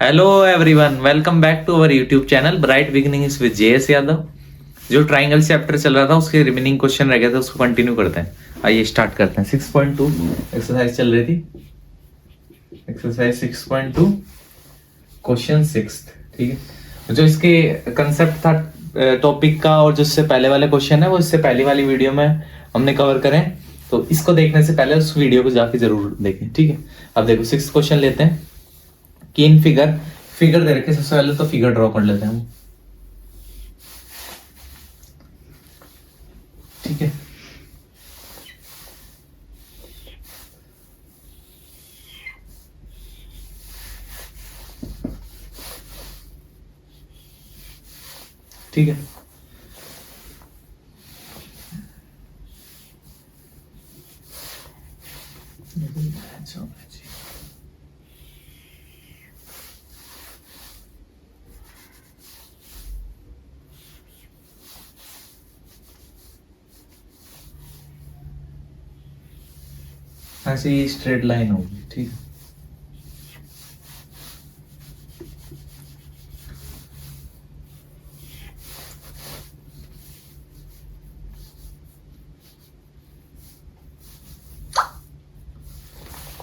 Hello everyone, welcome back to our YouTube channel bright beginning is with JS Yadav. जो triangle chapter चल रहा था उसके रिमेनिंग क्वेश्चन रह गए थे, उसको कंटिन्यू करते हैं। आइए स्टार्ट करते हैं। 6.2 एक्सरसाइज चल रही थी। Exercise 6.2 question 6। ठीक है, जो इसके कंसेप्ट था टॉपिक का और जो इससे पहले वाले क्वेश्चन है वो इससे पहली वाली वीडियो में हमने कवर करें, तो इसको देखने से पहले उस वीडियो को जाके जरूर देखें। ठीक है, अब देखो 6 क्वेश्चन लेते हैं कि इन फिगर दे रखे। सबसे पहले तो फिगर ड्रॉ कर लेते हैं हम। ठीक है, ठीक है। ऐसे ही स्ट्रेट लाइन होगी। ठीक है,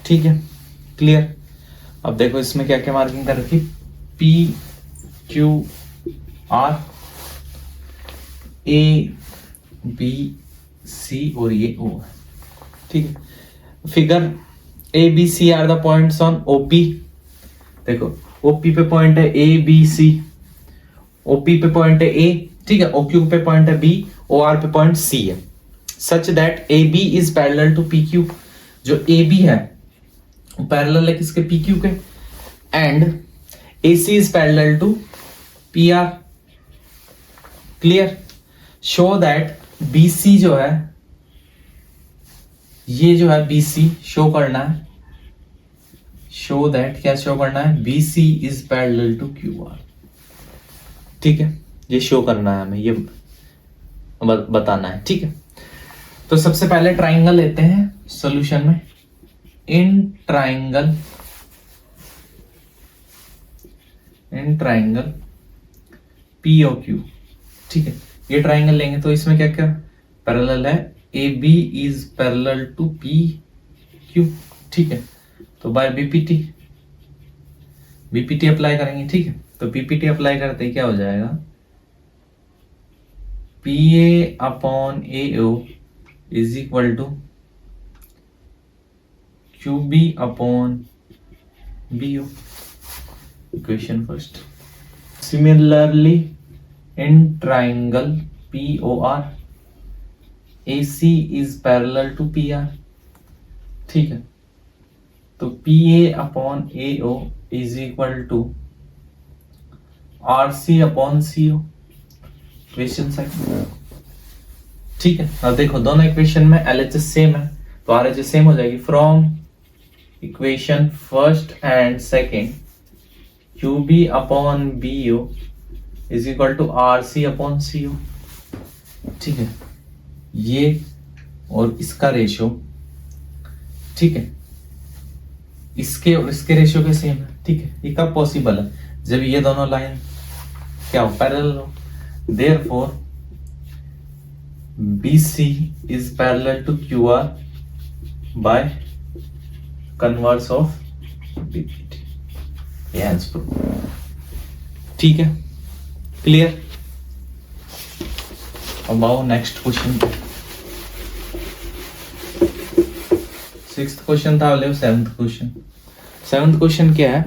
ठीक है, क्लियर। अब देखो इसमें क्या क्या मार्किंग कर रखी। P Q R A B C और ये ओ है। ठीक है, figure A B C are the points on OP. देखो ओपी पे पॉइंट है ए बी सी, ओपी पे पॉइंट है ए, ठीक है, ओक्यू पे पॉइंट है बी, ओ आर पे पॉइंट सी है। Such that A B is parallel to P Q. जो ए बी है वो पैरेलल है किसके? पी क्यू के। And A C is parallel to P R. Clear. Show that B C जो है, ये जो है बी सी शो करना है। शो दैट क्या शो करना है? B C is parallel to Q R. ठीक है, ये शो करना है हमें, ये बताना है। ठीक है, तो सबसे पहले ट्राइंगल लेते हैं सॉल्यूशन में। In triangle P O Q. ठीक है, ये ट्राइंगल लेंगे तो इसमें क्या क्या पैरेलल है? A B is parallel to P Q. ठीक है, तो बाय बीपीटी अप्लाई करेंगे। ठीक है, तो बीपीटी अप्लाई करते ही क्या हो जाएगा? P A upon A O is equal to Q B upon B O. Equation first. Similarly in triangle P O R A C is parallel to P R. ठीक है, तो P A upon A O is equal to R C upon C O. Equation second. ठीक है, अब देखो दोनों equation में LHS same है तो आरएचएस सेम हो जाएगी। From equation first and second Q B upon B O is equal to R C upon C O. ठीक है, ये और इसका रेशियो, ठीक है, इसके और इसके रेशियो के सेम है। ठीक है, ये कब पॉसिबल है? जब ये दोनों लाइन क्या हो? पैरेलल हो। Therefore BC is parallel to QR by converse of BPT. ये आंसर। ठीक है, क्लियर। अब आओ नेक्स्ट क्वेश्चन। 6th क्वेश्चन था, ले 7th क्वेश्चन। 7th क्वेश्चन क्या है?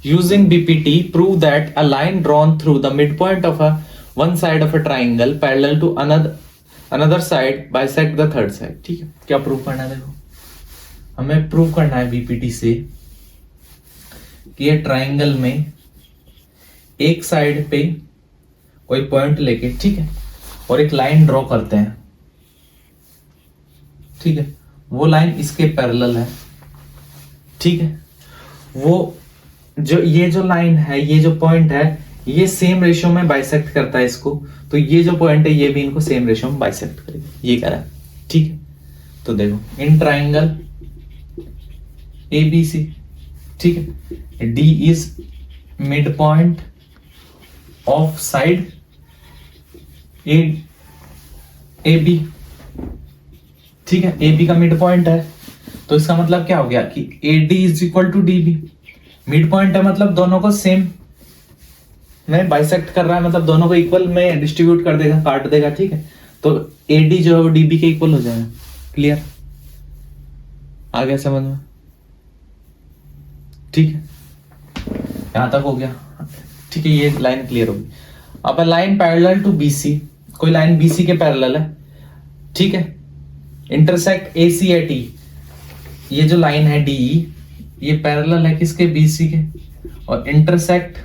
Using BPT, prove that a line drawn through the midpoint of one side of a triangle parallel to another side bisect the third side। ठीक है, क्या prove करना है? देखो हमें प्रूव करना है बीपीटी से कि ये ट्राइंगल में एक साइड पे कोई पॉइंट लेके, ठीक है, और एक लाइन ड्रॉ करते हैं। ठीक है, वो लाइन इसके पैरेलल है। ठीक है, वो जो ये जो लाइन है, ये जो पॉइंट है, ये सेम रेशियो में बाइसेक्ट करता है इसको, तो ये जो पॉइंट है ये भी इनको सेम रेशियो में बाइसेक्ट करेगा, ये कह रहा है। ठीक है, तो देखो इन ट्राइंगल ए बी सी, ठीक है, D is mid point of side A B, ठीक है, ए बी का मिड पॉइंट है, तो इसका मतलब क्या हो गया कि A D is equal to D B. Mid point है मतलब दोनों को सेम में बाइसेक्ट कर रहा है, मतलब दोनों को इक्वल में डिस्ट्रीब्यूट कर देगा, काट देगा, ठीक है। तो ए डी जो है वो डी बी के इक्वल हो जाएगा। क्लियर, आ गया समझ में? ठीक है, यहां तक हो गया, ठीक है, ये लाइन क्लियर होगी। अब लाइन पैरेलल टू बीसी, कोई लाइन बीसी के पैरेलल है, ठीक है, इंटरसेक्ट ए सी एट ई, ये जो लाइन है डी ये पैरेलल है किसके, बीसी के, और इंटरसेक्ट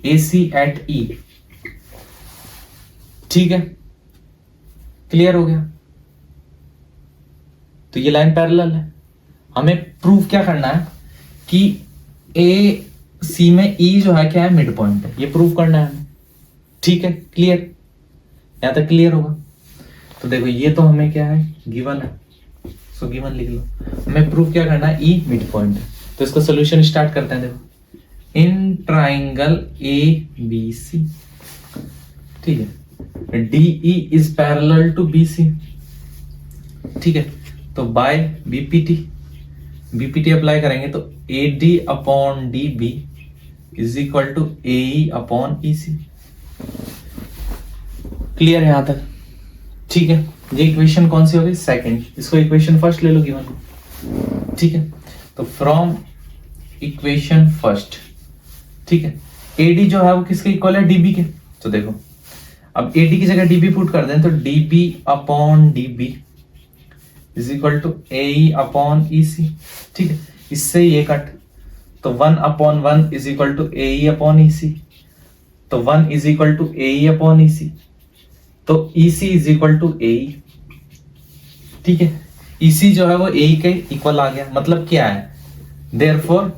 ए सी एट ई, ठीक है, क्लियर हो गया। तो ये लाइन पैरेलल है, हमें प्रूव क्या करना है कि ए सी में ई जो है क्या है, मिड पॉइंट है, ये प्रूव करना है हमें, ठीक है, क्लियर, यहां तक क्लियर होगा। तो देखो ये तो हमें क्या है, गिवन है, सो गिवन लिख लो, हमें प्रूव क्या करना है, ई मिड पॉइंट है। तो इसको सोल्यूशन स्टार्ट करते हैं। देखो, इन ट्राइंगल ए बी सी, ठीक है, D E is parallel to B C, ठीक है, तो बाय बीपीटी अप्लाई करेंगे तो A D upon D B is equal to A E upon E C. Clear है यहां तक? ठीक है, ये इक्वेशन कौन सी होगी, सेकंड। इसको इक्वेशन फर्स्ट ले लो गिवन को, ठीक है। तो फ्रॉम इक्वेशन फर्स्ट, ठीक है, एडी जो है वो किसके इक्वल है, डीबी के। तो देखो अब एडी की जगह डीबी पुट कर दें तो DB upon DB is equal to A upon E C, ठीक है, इससे ये कट, तो 1 upon 1 is equal to A upon E C, तो 1 is equal to A upon E C, तो E C is equal to A, ठीक है, ई सी जो है वो ए के इक्वल आ गया, मतलब क्या है, therefore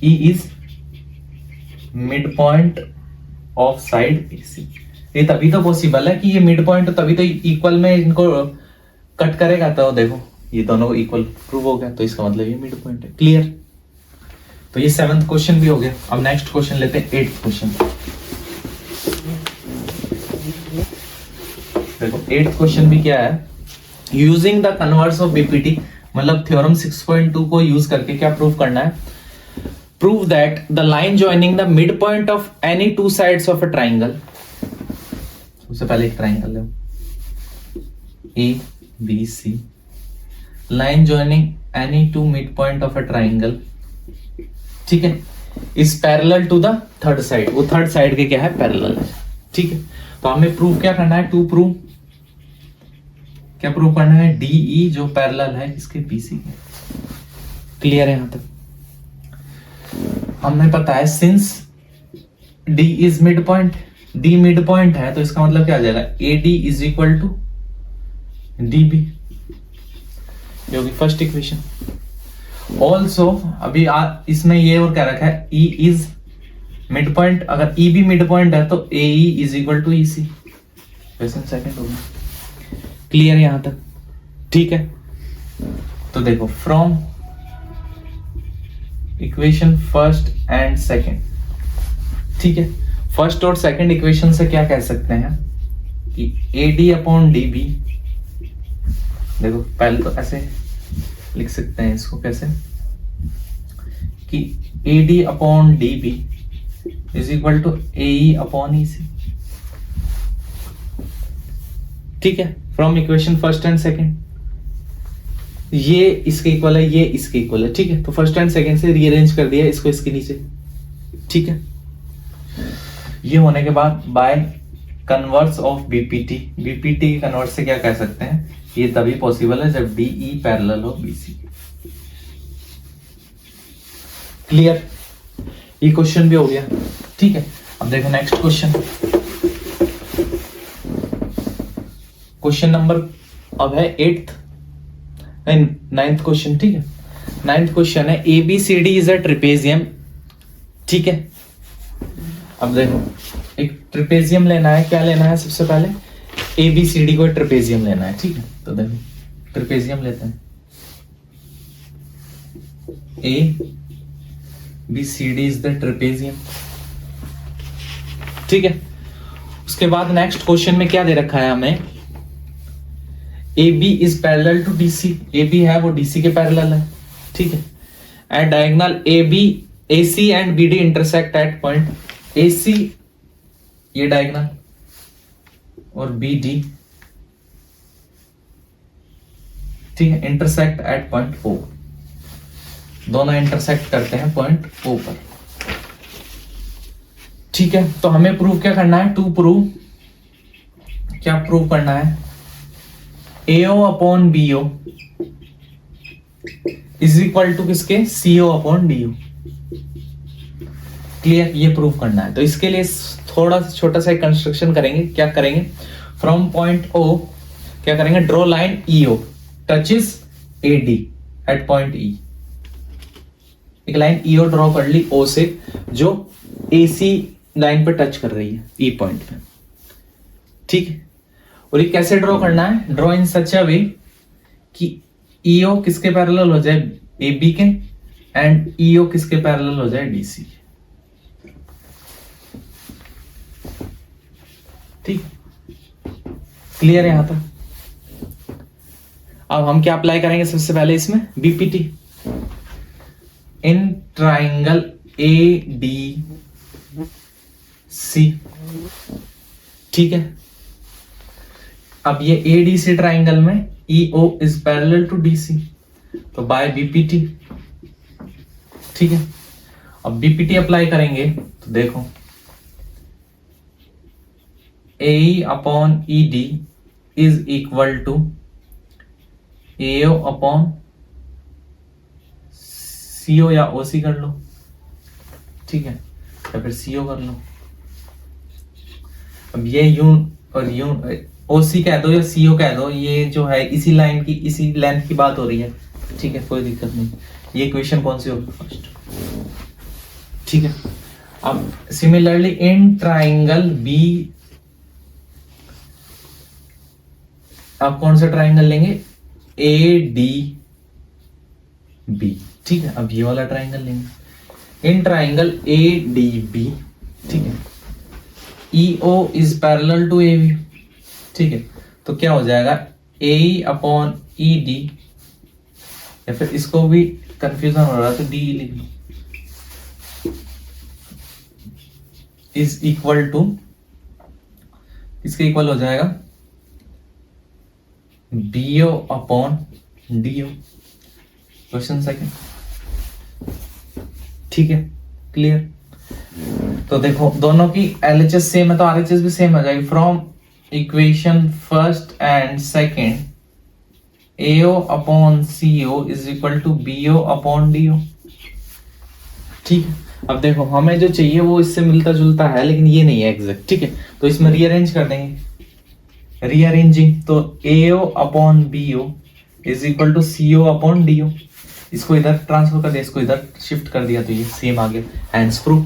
E is mid point of side A C. ये तभी तो पॉसिबल है कि ये मिड पॉइंट, तभी तो इक्वल में इनको कट करेगा, तो देखो ये दोनों को इक्वल प्रूव हो गया, तो इसका मतलब ये मिड पॉइंट है। क्लियर, तो ये 7th क्वेश्चन भी हो गया। अब नेक्स्ट क्वेश्चन लेते हैं, 8th क्वेश्चन। देखो 8th क्वेश्चन भी क्या है, using the converse of BPT, मतलब थ्योरम 6.2 को यूज करके क्या प्रूव करना है, prove that the line joining the mid point of any two sides of a triangle, सबसे पहले एक ट्राइंगल लो, A B C, line joining any two mid point of a triangle, ठीक है, is parallel to the third side, वो third side के क्या है, पैरेलल है, ठीक है। तो हमें प्रूव क्या करना है, टू प्रूव, क्या प्रूव करना है, डीई जो पैरेलल है इसके बीसी के। क्लियर है यहां तक? हमें पता है since D is mid point, D mid point है, तो इसका मतलब क्या आ जाएगा, A D is equal to D B, ये होगी फर्स्ट इक्वेशन। ऑल्सो अभी इसमें ये और क्या रखा है, ई इज मिड पॉइंट, अगर ई भी मिड पॉइंट है तो A E is equal to E C, question second होगा। क्लियर है यहां तक? ठीक है, तो देखो from equation first and second, ठीक है, फर्स्ट और सेकंड इक्वेशन से क्या कह सकते हैं कि A D upon D B, देखो पहले तो ऐसे लिख सकते हैं इसको, कैसे कि A D upon D B is equal to A upon E C, ठीक है, from equation first and second. ये इसके इक्वल है, ये इसके इक्वल है, ठीक है, तो फर्स्ट एंड सेकंड से रीअरेंज कर दिया इसको इसके नीचे, ठीक है। ये होने के बाद bye converse of BPT, BPT converse से क्या कह सकते हैं, ये तभी पॉसिबल है जब डीई पैरेलल हो बीसी। क्लियर, ये क्वेश्चन भी हो गया, ठीक है। अब देखो नेक्स्ट क्वेश्चन, क्वेश्चन नंबर अब है 8th एंड 9th क्वेश्चन, ठीक है। 9th क्वेश्चन है ABCD इज अ ट्रिपेजियम, ठीक है। अब देखो एक ट्रिपेजियम लेना है, क्या लेना है, सबसे पहले ABCD को ट्रिपेजियम लेना है, ठीक है। तो देखो ट्रिपेजियम लेते हैं, A BCD is the trapezium. ठीक है, उसके बाद नेक्स्ट क्वेश्चन में क्या दे रखा है हमें, AB is parallel to DC। AB है वो DC के पैरेलल है। ठीक है, at diagonal AC and BD intersect at point AC, ये डायगोनल, और BD, ठीक है, इंटरसेक्ट एट पॉइंट O। दोनों इंटरसेक्ट करते हैं पॉइंट O पर। ठीक है, तो हमें प्रूव क्या करना है, क्या प्रूव करना है, AO upon BO is equal to किसके, CO अपॉन DO। क्लियर, ये प्रूव करना है। तो इसके लिए थोड़ा सा छोटा सा कंस्ट्रक्शन करेंगे। क्या करेंगे, फ्रॉम पॉइंट O क्या करेंगे, draw line EO touches AD at point E। एक लाइन EO ड्रॉ कर ली O से, जो AC लाइन पे टच कर रही है E पॉइंट पे। ठीक है, और ये कैसे ड्रॉ करना है, ड्रॉ इन सच अ वे कि EO किसके पैरेलल हो जाए, AB के, एंड EO किसके पैरेलल हो जाए, DC के। ठीक, क्लियर है यहां तक। अब हम क्या अप्लाई करेंगे, सबसे पहले इसमें BPT इन ट्राइंगल ADC। ठीक है, अब ये ADC ट्राइंगल में EO is parallel to DC, तो बाय BPT। ठीक है, अब BPT अप्लाई करेंगे तो देखो AE upon ED is equal to AO upon CO या OC कर लो। ठीक है, या फिर CO कर लो। अब ये यूं और यूं, OC कह दो या CO कह दो, ये जो है इसी लाइन की, इसी लेंथ की बात हो रही है। ठीक है, कोई दिक्कत नहीं। ये इक्वेशन कौन सी होगी, फर्स्ट। ठीक है, अब सिमिलरली इन ट्राइंगल B, आप कौन सा ट्राइंगल लेंगे, ADB। ठीक है, अब ये वाला ट्राइंगल लेंगे, इन ट्राइंगल ADB। ठीक है, EO is parallel to AB। ठीक है, तो क्या हो जाएगा, AE अपॉन ED, या फिर इसको भी कंफ्यूजन हो रहा है तो DE लिख लो, इज इक्वल टू, इसके इक्वल हो जाएगा BO upon DO। Question second. ठीक है, क्लियर। तो देखो दोनों की LHS सेम है तो RHS भी सेम हो जाएगी। From equation first and second AO upon CO is equal to BO upon DO। ठीक है, अब देखो हमें जो चाहिए वो इससे मिलता जुलता है, लेकिन ये नहीं है एग्जैक्ट। ठीक है, तो इसमें रीअरेंज कर देंगे, रीअरेंजिंग, तो AO upon BO is equal to CO upon DO। इसको इधर ट्रांसफर कर दिया, इसको इधर शिफ्ट कर दिया, तो ये सेम आ गया, हैंड्स प्रूफ।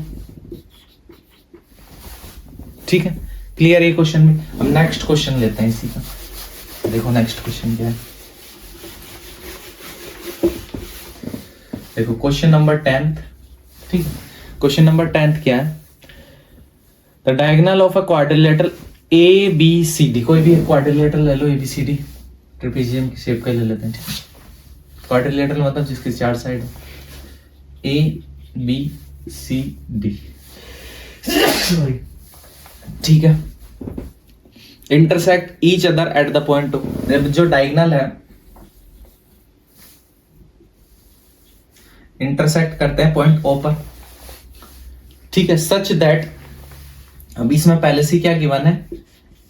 ठीक है, क्लियर ये क्वेश्चन में। हम नेक्स्ट क्वेश्चन लेते हैं इसी का। देखो नेक्स्ट क्वेश्चन क्या है, देखो क्वेश्चन नंबर 10। ठीक है, क्वेश्चन नंबर 10 क्या है, the diagonal of a quadrilateral ABCD, कोई भी क्वाड्रिलेटरल ले लो, ABCD ट्रेपेजियम की शेप का ले लेते हैं। ठीक है, क्वाड्रिलेटरल मतलब जिसकी 4 साइड है, ABCD। ठीक है, intersect each other at the point, जो डायगोनल है इंटरसेक्ट करते हैं पॉइंट O पर। ठीक है, सच दैट, अब इसमें पहले से क्या गिवन है,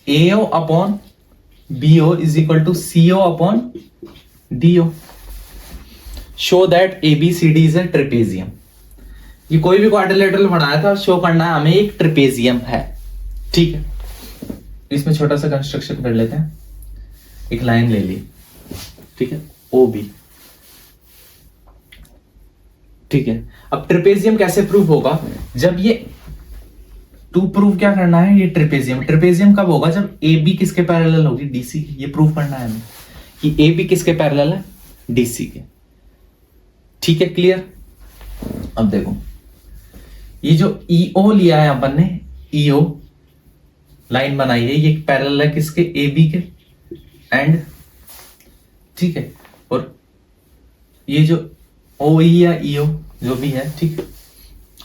AO upon BO is equal to CO upon DO। Show that ABCD is a trapezium. ये कोई भी क्वाड्रिलेटरल बनाया था, शो करना है हमें एक ट्रेपेजियम है। ठीक है, इसमें छोटा सा कंस्ट्रक्शन कर लेते हैं। एक लाइन ले ली, ठीक है, OB। ठीक है, अब ट्रेपेजियम कैसे प्रूफ होगा, जब ये टू प्रूफ क्या करना है, ये ट्रेपेजियम कब होगा, जब AB किसके पैरेलल होगी, DC। ये प्रूफ करना है हमें कि AB किसके पैरेलल है, DC के। ठीक है, क्लियर। अब देखो ये जो ईओ लिया है अपन ने, ईओ लाइन बनाई है, ये पैरेलल है किसके, ए बी के एंड, ठीक है। और ये जो ओ ई या ईओ जो भी है, ठीक है,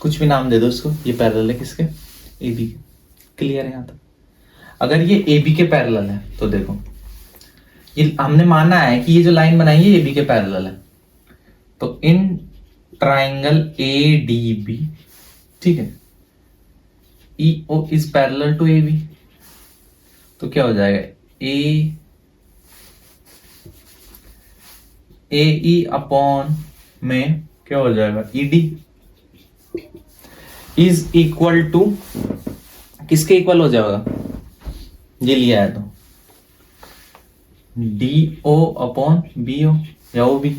कुछ भी नाम दे दो इसको, ये पैरेलल है किसके, ए बी के। क्लियर है यहाँ तक? अगर ये ए बी के पैरेलल है तो देखो, ये हमने माना है कि ये जो लाइन बनाई है ए बी के पैरेलल है, तो in triangle A D B, ठीक है, E O is parallel to A B, तो क्या हो जाएगा, ए ई अपॉन में क्या हो जाएगा, E D is equal to किसके इक्वल हो जाएगा, ये लिया है तो D O upon B O या ओ बी,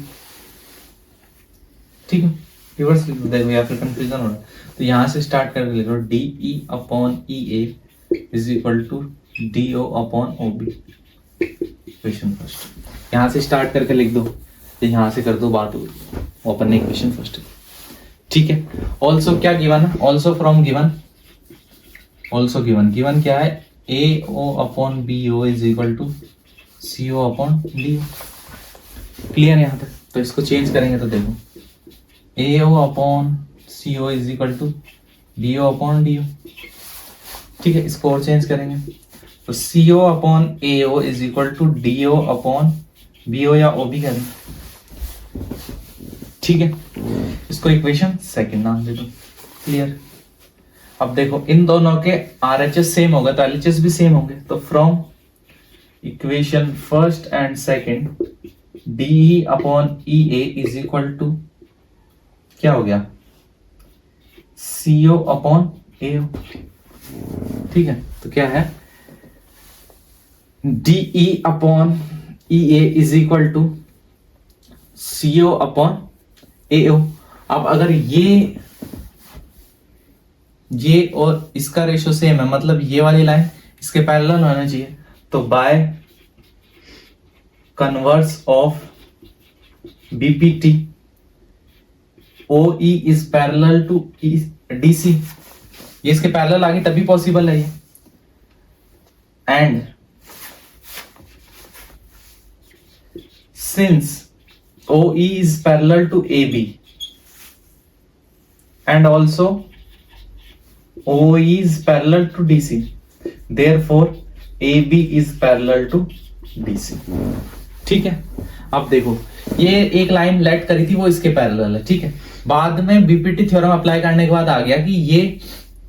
ठीक है। रिवर्स लिख दो या फिर कंफ्यूजन हो रहा है तो यहां से स्टार्ट करके लिखो, D E upon E A is equal to D O upon O B. Question first यहां से स्टार्ट करके लिख दो, यहां से कर दो बात हो, अपन ने इक्वेशन फर्स्ट, ठीक है। ऑल्सो क्या गिवन है, also from given, also given क्या है, A O upon B O is equal to C O upon D O. Clear है यहाँ तक? तो इसको चेंज करेंगे तो देखो, A O upon C O is equal to D O upon D O, ठीक है। इसको और चेंज करेंगे तो C O upon A O is equal to D O upon B O या ओ बी करें, ठीक है। इसको इक्वेशन सेकंड नाम दे दो। क्लियर? अब देखो इन दोनों के आरएचएस सेम होगा तो एलएचएस भी सेम होंगे, तो from equation first and second D upon E A is equal to क्या हो गया, सीओ अपॉन ए ओ, ठीक है। तो क्या है, D upon E A is equal to C O upon A O. अब अगर ये और इसका रेशो सेम है, मतलब ये वाली लाइन इसके पैरेलल होना चाहिए, तो by converse of BPT OE is parallel to DC, ये इसके पैरेलल आगे तभी पॉसिबल है ये, and since OE is parallel to AB and also OE is parallel to DC, therefore AB is parallel to DC, ठीक है। अब देखो ये एक लाइन लेट करी थी वो इसके पैरेलल है, ठीक है। बाद में बीपीटी थ्योरम अप्लाई करने के बाद आ गया कि ये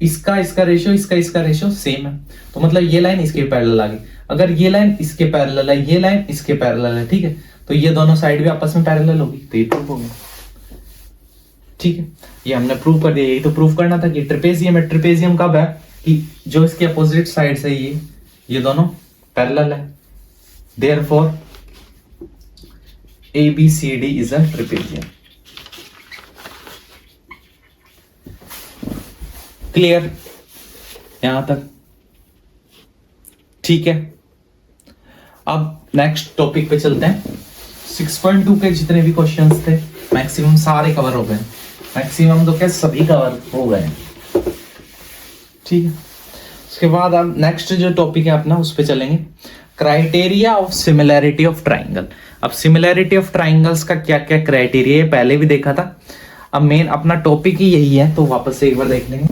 इसका रेशियो इसका रेशियो सेम है, तो मतलब ये लाइन इसके पैरेलल आ गई। अगर ये लाइन इसके पैरेलल है, ये लाइन इसके पैरेलल है, ठीक है, तो ये दोनों साइड भी आपस में पैरेलल होगी, तो ये प्रूफ हो गया, ठीक है। ये हमने प्रूव कर दिया। यही तो प्रूव करना था कि ट्रेपेजियम है। ट्रेपेजियम कब है कि जो इसके अपोजिट साइड से ये दोनों पैरेलल है, therefore ABCD is a trapezium. Clear यहां तक? ठीक है। अब नेक्स्ट टॉपिक पे चलते हैं। 6.2 के जितने भी क्वेश्चंस थे मैक्सिमम सारे कवर हो गए, मैक्सिमम तो क्या सभी कवर हो गए, ठीक है। उसके बाद अब नेक्स्ट जो टॉपिक है अपना उस पे चलेंगे, criteria of similarity of triangle. अब सिमिलैरिटी ऑफ ट्राइंगल्स का क्या क्या क्राइटेरिया है पहले भी देखा था, अब मेन अपना टॉपिक ही यही है, तो वापस से एक बार देख लेंगे।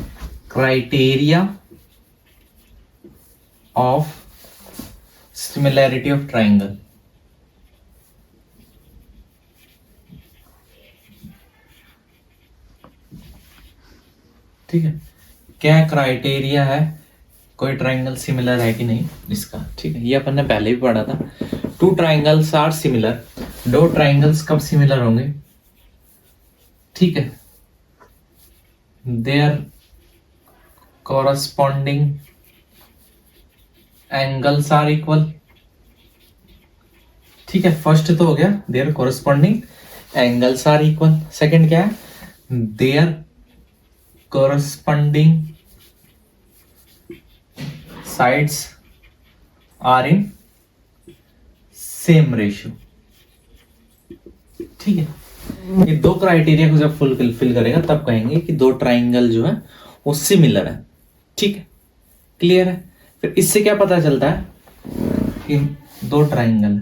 Criteria of similarity of triangle, ठीक है। क्या क्राइटेरिया है, कोई ट्राइंगल सिमिलर है कि नहीं इसका, ठीक है। ये अपन ने पहले भी पढ़ा था। टू ट्राइंगल्स आर सिमिलर, दो ट्राइंगल्स कब सिमिलर होंगे, ठीक है, their corresponding angles are equal, ठीक है। फर्स्ट तो हो गया their corresponding angles are equal। Second क्या है, their corresponding sides are in same ratio, ठीक है। ये दो क्राइटेरिया को जब फुलफिल करेगा तब कहेंगे कि दो ट्राइंगल जो है वो सिमिलर है। ठीक है, क्लियर है। फिर इससे क्या पता चलता है कि दो ट्राइंगल,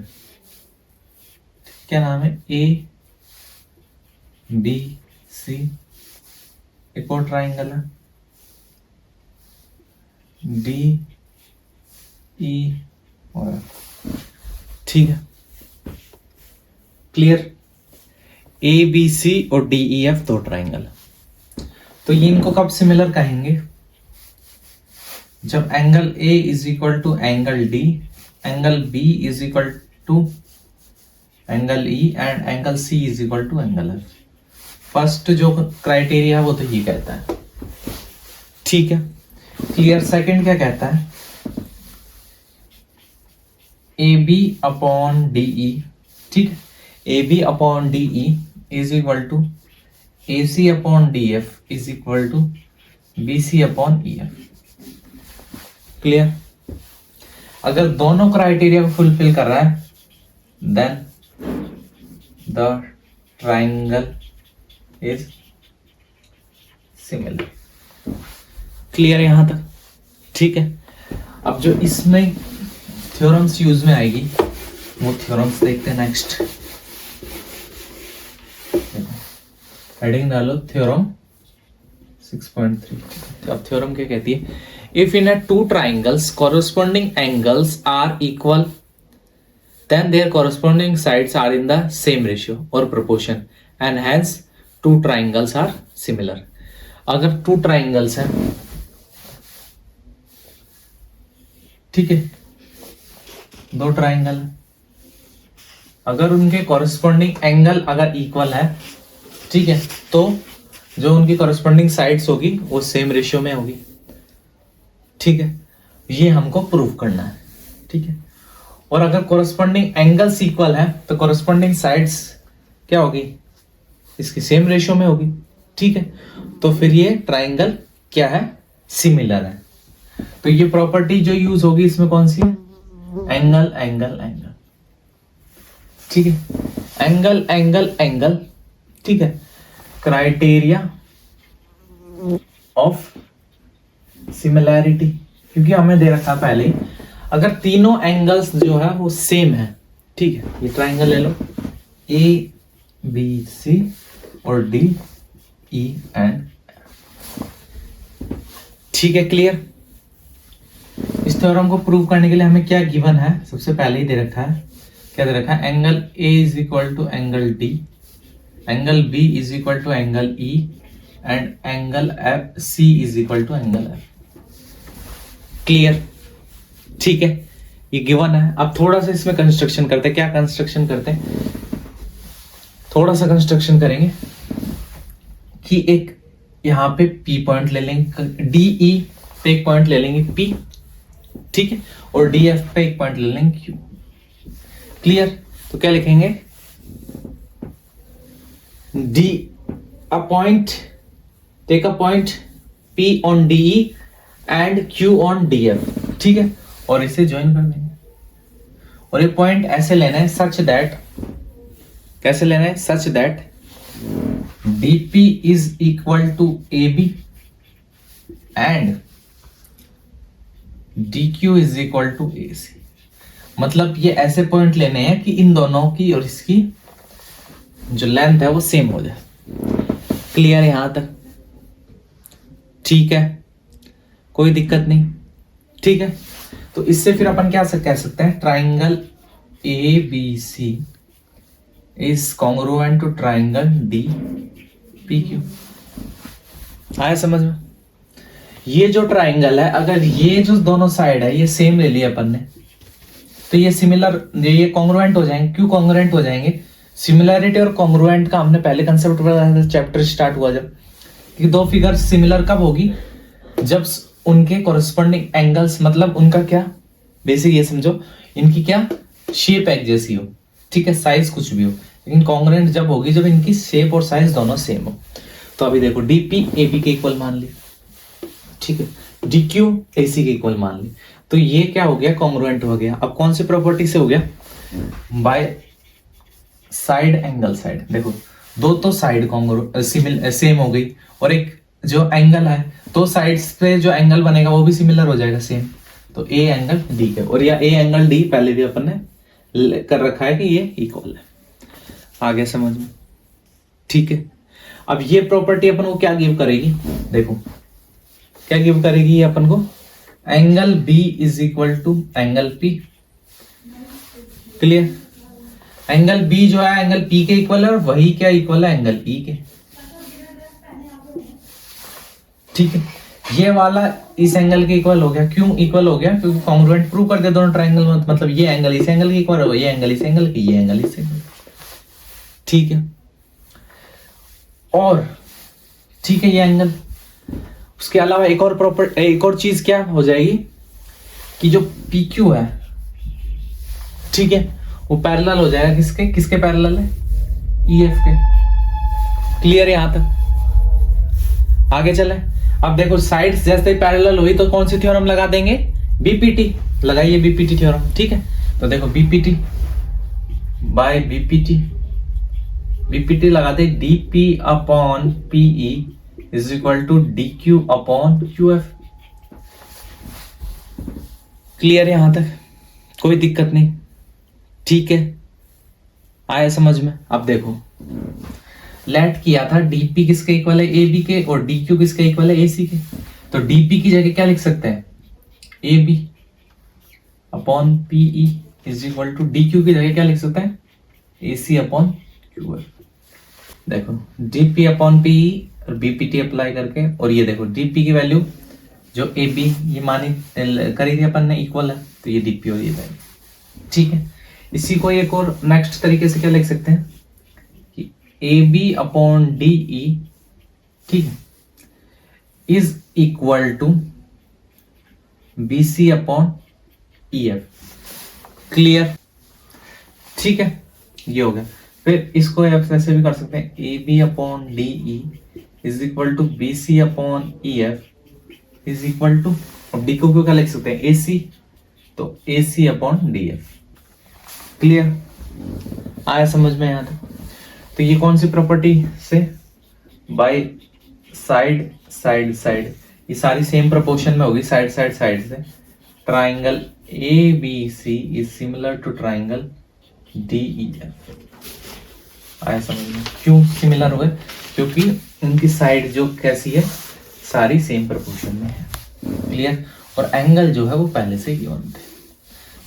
क्या नाम है, ए बी सी, एक और ट्राइंगल है डी ई और F। ठीक है, क्लियर। ए बी सी और डी ई एफ दो ट्राइंगल, तो ये इनको कब सिमिलर कहेंगे, जब angle A is equal to angle D, angle B is equal to angle E and angle C is equal to angle F. First जो criteria है वो तो ये कहता है। ठीक है, क्लियर। सेकंड क्या कहता है, A B upon D E. ठीक है, A B upon D E is equal to A C upon D F is equal to B C upon E F. Clear. अगर दोनों क्राइटेरिया को फुलफिल कर रहा है then the triangle is similar. Clear यहां तक? ठीक है। अब जो इसमें थ्योरम्स यूज में आएगी वो थ्योरम्स देखते हैं नेक्स्ट। हेडिंग डालो थ्योरम 6.3। अब थ्योरम क्या कहती है, if in a two triangles corresponding angles are equal then their corresponding sides are in the same ratio or proportion and hence two triangles are similar। अगर two triangles हैं, ठीक है, दो ट्राइंगल, अगर उनके कॉरेस्पॉन्डिंग एंगल अगर equal है, ठीक है, तो जो उनकी कॉरेस्पॉन्डिंग साइड्स होगी वो सेम रेशियो में होगी। ठीक है, ये हमको प्रूव करना है। ठीक है, और अगर कॉरेस्पॉन्डिंग एंगल्स इक्वल है तो कॉरेस्पॉन्डिंग साइड्स क्या होगी, इसकी सेम रेशियो में होगी। ठीक है, तो फिर ये ट्राइंगल क्या है, सिमिलर है। तो ये प्रॉपर्टी जो यूज होगी इसमें कौन सी है, एंगल एंगल एंगल। ठीक है, एंगल एंगल एंगल। ठीक है, क्राइटेरिया ऑफ सिमिलैरिटी, क्योंकि हमें दे रखा पहले ही, अगर तीनों एंगल्स जो है वो सेम है, ठीक है, ये ट्राइंगल ले लो ए बी सी और डी ई एंड, ठीक है, क्लियर। इस थ्योरम को प्रूव करने के लिए हमें क्या गिवन है, सबसे पहले ही दे रखा है, क्या दे रखा है, angle A is equal to angle D, angle B is equal to angle E and angle F C is equal to angle F. Clear, ठीक है, ये गिवन है। अब थोड़ा सा इसमें कंस्ट्रक्शन करते हैं। क्या कंस्ट्रक्शन करते हैं, थोड़ा सा कंस्ट्रक्शन करेंगे कि एक यहां पे P पॉइंट ले लेंगे, DE पे एक पॉइंट ले लेंगे P, ठीक है, और DF पे एक पॉइंट ले लेंगे Q। क्लियर, तो क्या लिखेंगे, D a point, take a point P on DE and Q on DF, ठीक है, और इसे ज्वाइन कर देंगे। और ये पॉइंट ऐसे लेना है सच दैट, कैसे लेना है, such that DP is equal to AB and DQ is equal to AC। मतलब ये ऐसे पॉइंट लेने हैं कि इन दोनों की और इसकी जो लेंथ है वो सेम हो जाए। क्लियर है यहां तक? ठीक है, कोई दिक्कत नहीं। ठीक है, तो इससे फिर अपन क्या कह सकते हैं, triangle A B C is congruent to triangle D P Q. आया समझ में? ये जो ट्राइंगल है, अगर ये जो दोनों साइड है ये सेम ले लिए अपन ने, तो ये सिमिलर, ये कॉन्ग्रुएंट हो जाएंगे। क्यों कॉन्ग्रुएंट हो जाएंगे, सिमिलैरिटी और कॉन्ग्रुएंट का हमने पहले कंसेप्ट बताया था, चैप्टर स्टार्ट हुआ जब, कि दो फिगर सिमिलर कब होगी, जब उनके कॉरेस्पॉन्डिंग एंगल्स, मतलब उनका क्या, बेसिक ये समझो, इनकी क्या शेप एक जैसी हो, ठीक है, साइज कुछ भी हो, लेकिन कॉन्ग्रुएंट जब होगी जब इनकी शेप और साइज दोनों सेम हो। तो अभी देखो डीपी एबी के इक्वल मान ली, ठीक है, डीक्यू एसी के इक्वल मान ली, तो ये क्या हो गया, कॉन्ग्रुएंट हो गया। अब कौन सी प्रॉपर्टी से हो गया, बाय साइड एंगल साइड। देखो दो तो साइड सेम हो गई, और एक जो एंगल है दो साइड्स पे जो एंगल बनेगा वो भी सिमिलर हो जाएगा सेम, तो ए एंगल डी है, और या ए एंगल डी पहले भी अपन ने कर रखा है कि ये इक्वल है। आगे समझ में? ठीक है। अब ये प्रॉपर्टी अपन को क्या गिव करेगी, देखो क्या गिव करेगी ये अपन को, angle B is equal to angle P. Clear? Angle B जो है एंगल पी के इक्वल है, और वही क्या इक्वल है एंगल पी के। ठीक है, ये वाला इस एंगल के इक्वल हो गया। क्यों इक्वल हो गया? क्योंकि कॉन्ग्रुएंट प्रूव कर दिया दोनों ट्रायंगल में, मतलब ये एंगल इस एंगल के इक्वल है, ये एंगल इस एंगल की, ये एंगल इस एंगल। ठीक है, और ठीक है ये एंगल। उसके अलावा एक और चीज क्या हो जाएगी कि जो PQ है, ठीक है, वो पैरेलल हो जाएगा किसके पैरेलल है? EF के। क्लियर है यहां तक? आगे चले। अब देखो साइड्स जैसे पैरेलल हुई तो कौन सी थ्योरम लगा देंगे? BPT। लगाइए BPT थ्योरम। ठीक है, तो देखो BPT बाय BPT लगा दे, DP upon PE is equal to DQ upon QF। Clear है यहां तक? कोई दिक्कत नहीं? ठीक है, आया समझ में? अब देखो लेट किया था DP किसके इक्वल है? AB के, और DQ किसके इक्वल है? AC के। तो DP की जगह क्या लिख सकते हैं? AB upon PE is equal to DQ की जगह क्या लिख सकते हैं? AC upon QF। देखो DP अपॉन PE और BPT अप्लाई करके, और ये देखो DP की वैल्यू जो AB ये मानी करी थी अपन ने इक्वल है, तो ये DP और ये वैल्यू। ठीक है, इसी को एक और नेक्स्ट तरीके से क्या लिख सकते हैं कि AB अपॉन DE, ठीक है, is equal to BC upon EF। Clear? ठीक है, ये हो गया। फिर इसको ऐसे भी कर सकते हैं, AB upon DE is equal to BC upon EF is equal to, अब D को क्या लिख सकते हैं? AC, तो AC अपॉन DF। क्लियर? आया समझ में यहां तक? तो ये कौन सी प्रॉपर्टी से? बाय साइड साइड साइड, ये सारी सेम प्रोपोर्शन में होगी, साइड साइड साइड से। Triangle ABC is similar to triangle DEF। आया समझ में? क्यों सिमिलर हो गए? क्योंकि इनकी साइड जो कैसी है, सारी सेम प्रोपोर्शन में है। क्लियर? और एंगल जो है वो पहले से गिवन थे।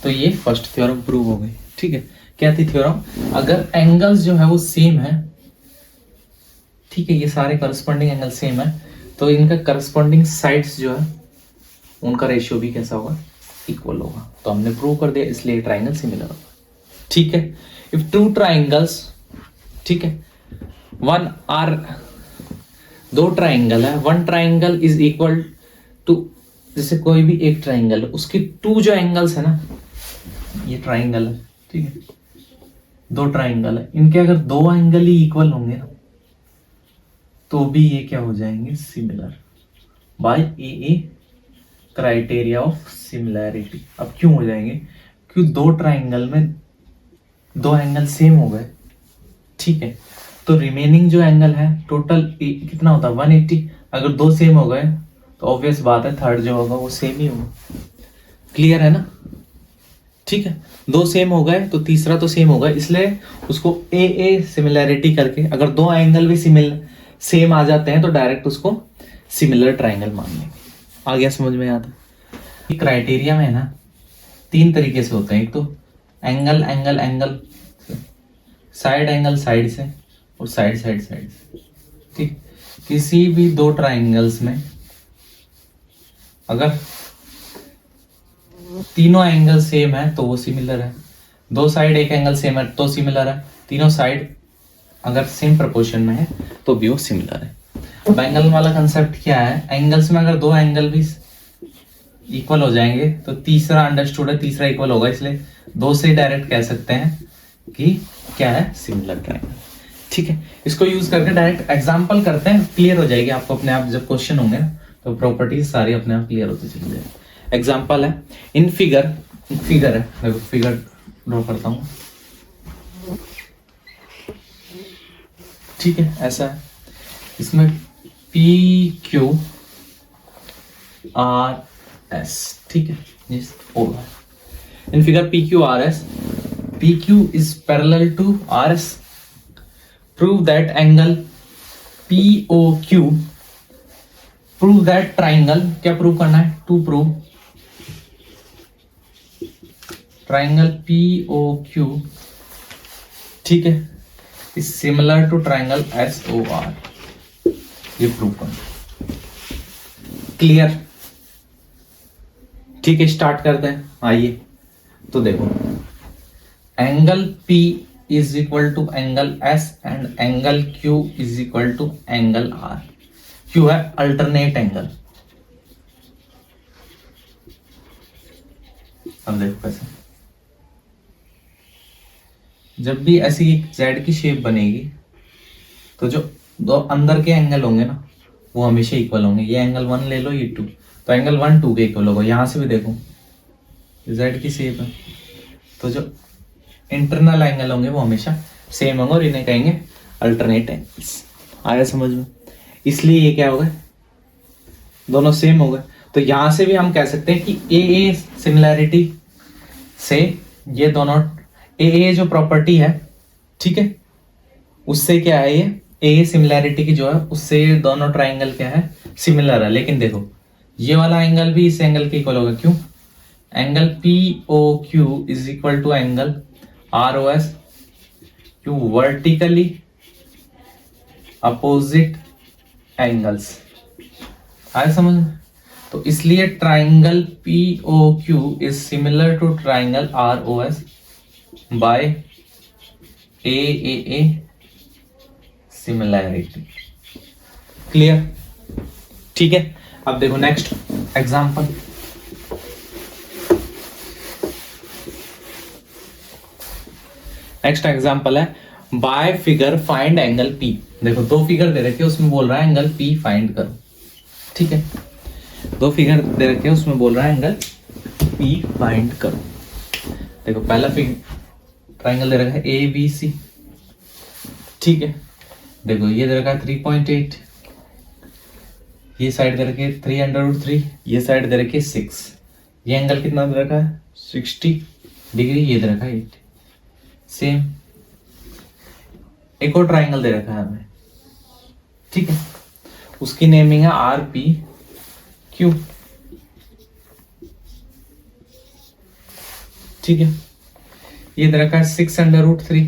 तो ये फर्स्ट थ्योरम प्रूव हो गई। ठीक है, क्या थी थ्योरम? अगर एंगल्स जो है वो सेम है, ठीक है, ये सारे करस्पॉन्डिंग एंगल सेम है, तो इनका करस्पॉन्डिंग साइड्स जो है उनका रेशियो भी कैसा होगा? इक्वल होगा। तो हमने प्रूव कर दिया, इसलिए ट्राइंगल सिमिलर होगा। ठीक है, इफ टू ट्राइंगल्स, ठीक है, दो ट्राइंगल है, one triangle is equal to, जैसे कोई भी एक ट्राइंगल है उसकी टू जो एंगल्स है ना, ये ट्राइंगल है, ठीक है, दो ट्राइंगल है, इनके अगर दो एंगल ही इक्वल होंगे ना तो भी ये क्या हो जाएंगे? Similar by A criteria of similarity. अब क्यों हो जाएंगे? क्योंकि दो ट्राइंगल में दो एंगल सेम हो गए, ठीक है, तो रिमेनिंग जो एंगल है टोटल कितना होता है? 180। अगर दो सेम हो गए तो ऑब्वियस बात है थर्ड जो होगा वो सेम ही होगा। क्लियर है ना? ठीक है, दो सेम हो गए तो तीसरा तो सेम होगा, इसलिए उसको ए सिमिलैरिटी करके अगर दो एंगल भी सेम आ जाते हैं तो डायरेक्ट उसको सिमिलर ट्राइंगल मान लेंगे। आ गया समझ में? आता क्राइटेरिया में है ना तीन तरीके से होते हैं, एक तो angle angle angle, side angle side से, और साइड साइड साइड से। ठीक, किसी भी दो ट्राइंगल्स में अगर तीनों एंगल सेम है तो वो सिमिलर है, दो साइड एक एंगल सेम है तो सिमिलर है, तीनों साइड अगर सेम प्रोपोर्शन में है तो भी वो सिमिलर है। अब एंगल वाला कंसेप्ट क्या है? एंगल्स में अगर दो एंगल भी इक्वल हो जाएंगे तो तीसरा अंडरस्टूड है, तीसरा इक्वल होगा, इसलिए दो से डायरेक्ट कह सकते हैं कि क्या है? Similar triangle. ठीक है, इसको यूज करके डायरेक्ट एग्जांपल करते हैं, क्लियर हो जाएगी आपको अपने आप। जब क्वेश्चन होंगे ना तो प्रॉपर्टीज सारी अपने आप क्लियर होती चली जाएगी। एग्जांपल है इन फिगर है, देखो फिगर ड्रॉ करता हूं, ठीक है, ऐसा है। इसमें पी क्यू आर एस, ठीक है, जिस होगा in figure P Q R S, P Q is parallel to R S, prove that angle P O Q, prove that triangle, क्या प्रूव करना है, to prove triangle P O Q, ठीक है, is similar to triangle S O R, ये prove करना। Clear, ठीक है, start करते हैं। आइए तो देखो, angle P is equal to angle S and angle Q is equal to angle R। Q है अल्टरनेट एंगल। अब देखो कैसे, जब भी ऐसी Z की शेप बनेगी तो जो दो अंदर के एंगल होंगे ना वो हमेशा इक्वल होंगे। ये एंगल 1 ले लो, ये 2, तो एंगल 1 2 के इक्वल होगा। यहां से भी देखो Z की शेप है तो जो इंटरनल एंगल होंगे वो हमेशा सेम होंगे और इन्हें कहेंगे अल्टरनेट एंगल्स। आया समझ में? इसलिए ये क्या होगा, दोनों सेम हो गए। तो यहां से भी हम कह सकते हैं कि ए सिमिलैरिटी से ये दोनों ए जो प्रॉपर्टी है, ठीक है, उससे क्या है, ये ए सिमिलैरिटी की जो है उससे ये दोनों ट्राइंगल क्या है, सिमिलर है। लेकिन देखो ये वाला एंगल भी इस एंगल के इक्वल होगा। क्यों? Angle P O Q is equal to angle R O S. क्यों? Vertically opposite angles. आया समझ में? तो इसलिए triangle P O Q is similar to triangle R O S by A similarity. Clear? ठीक है, अब देखो नेक्स्ट एग्जांपल। नेक्स्ट एग्जांपल है by figure find angle P. देखो दो फिगर दे रखे, उसमें बोल रहा है एंगल पी फाइंड करो। ठीक है, दो फिगर दे रखे, उसमें बोल रहा है एंगल पी फाइंड करो। देखो पहला फिगर ट्राइंगल दे रखा है ए बी सी। ठीक है, देखो ये दे रखा है 3.8, ये साइड दे रखी है 3√3, ये साइड दे रखी है 6। ये एंगल कितना दे रखा है 60 डिग्री, ये दे रखा है 80। सेम एक और ट्राइंगल दे रखा है हमें, ठीक है, उसकी नेमिंग है आर पी क्यू। ठीक है, ये दे रखा है 6√3,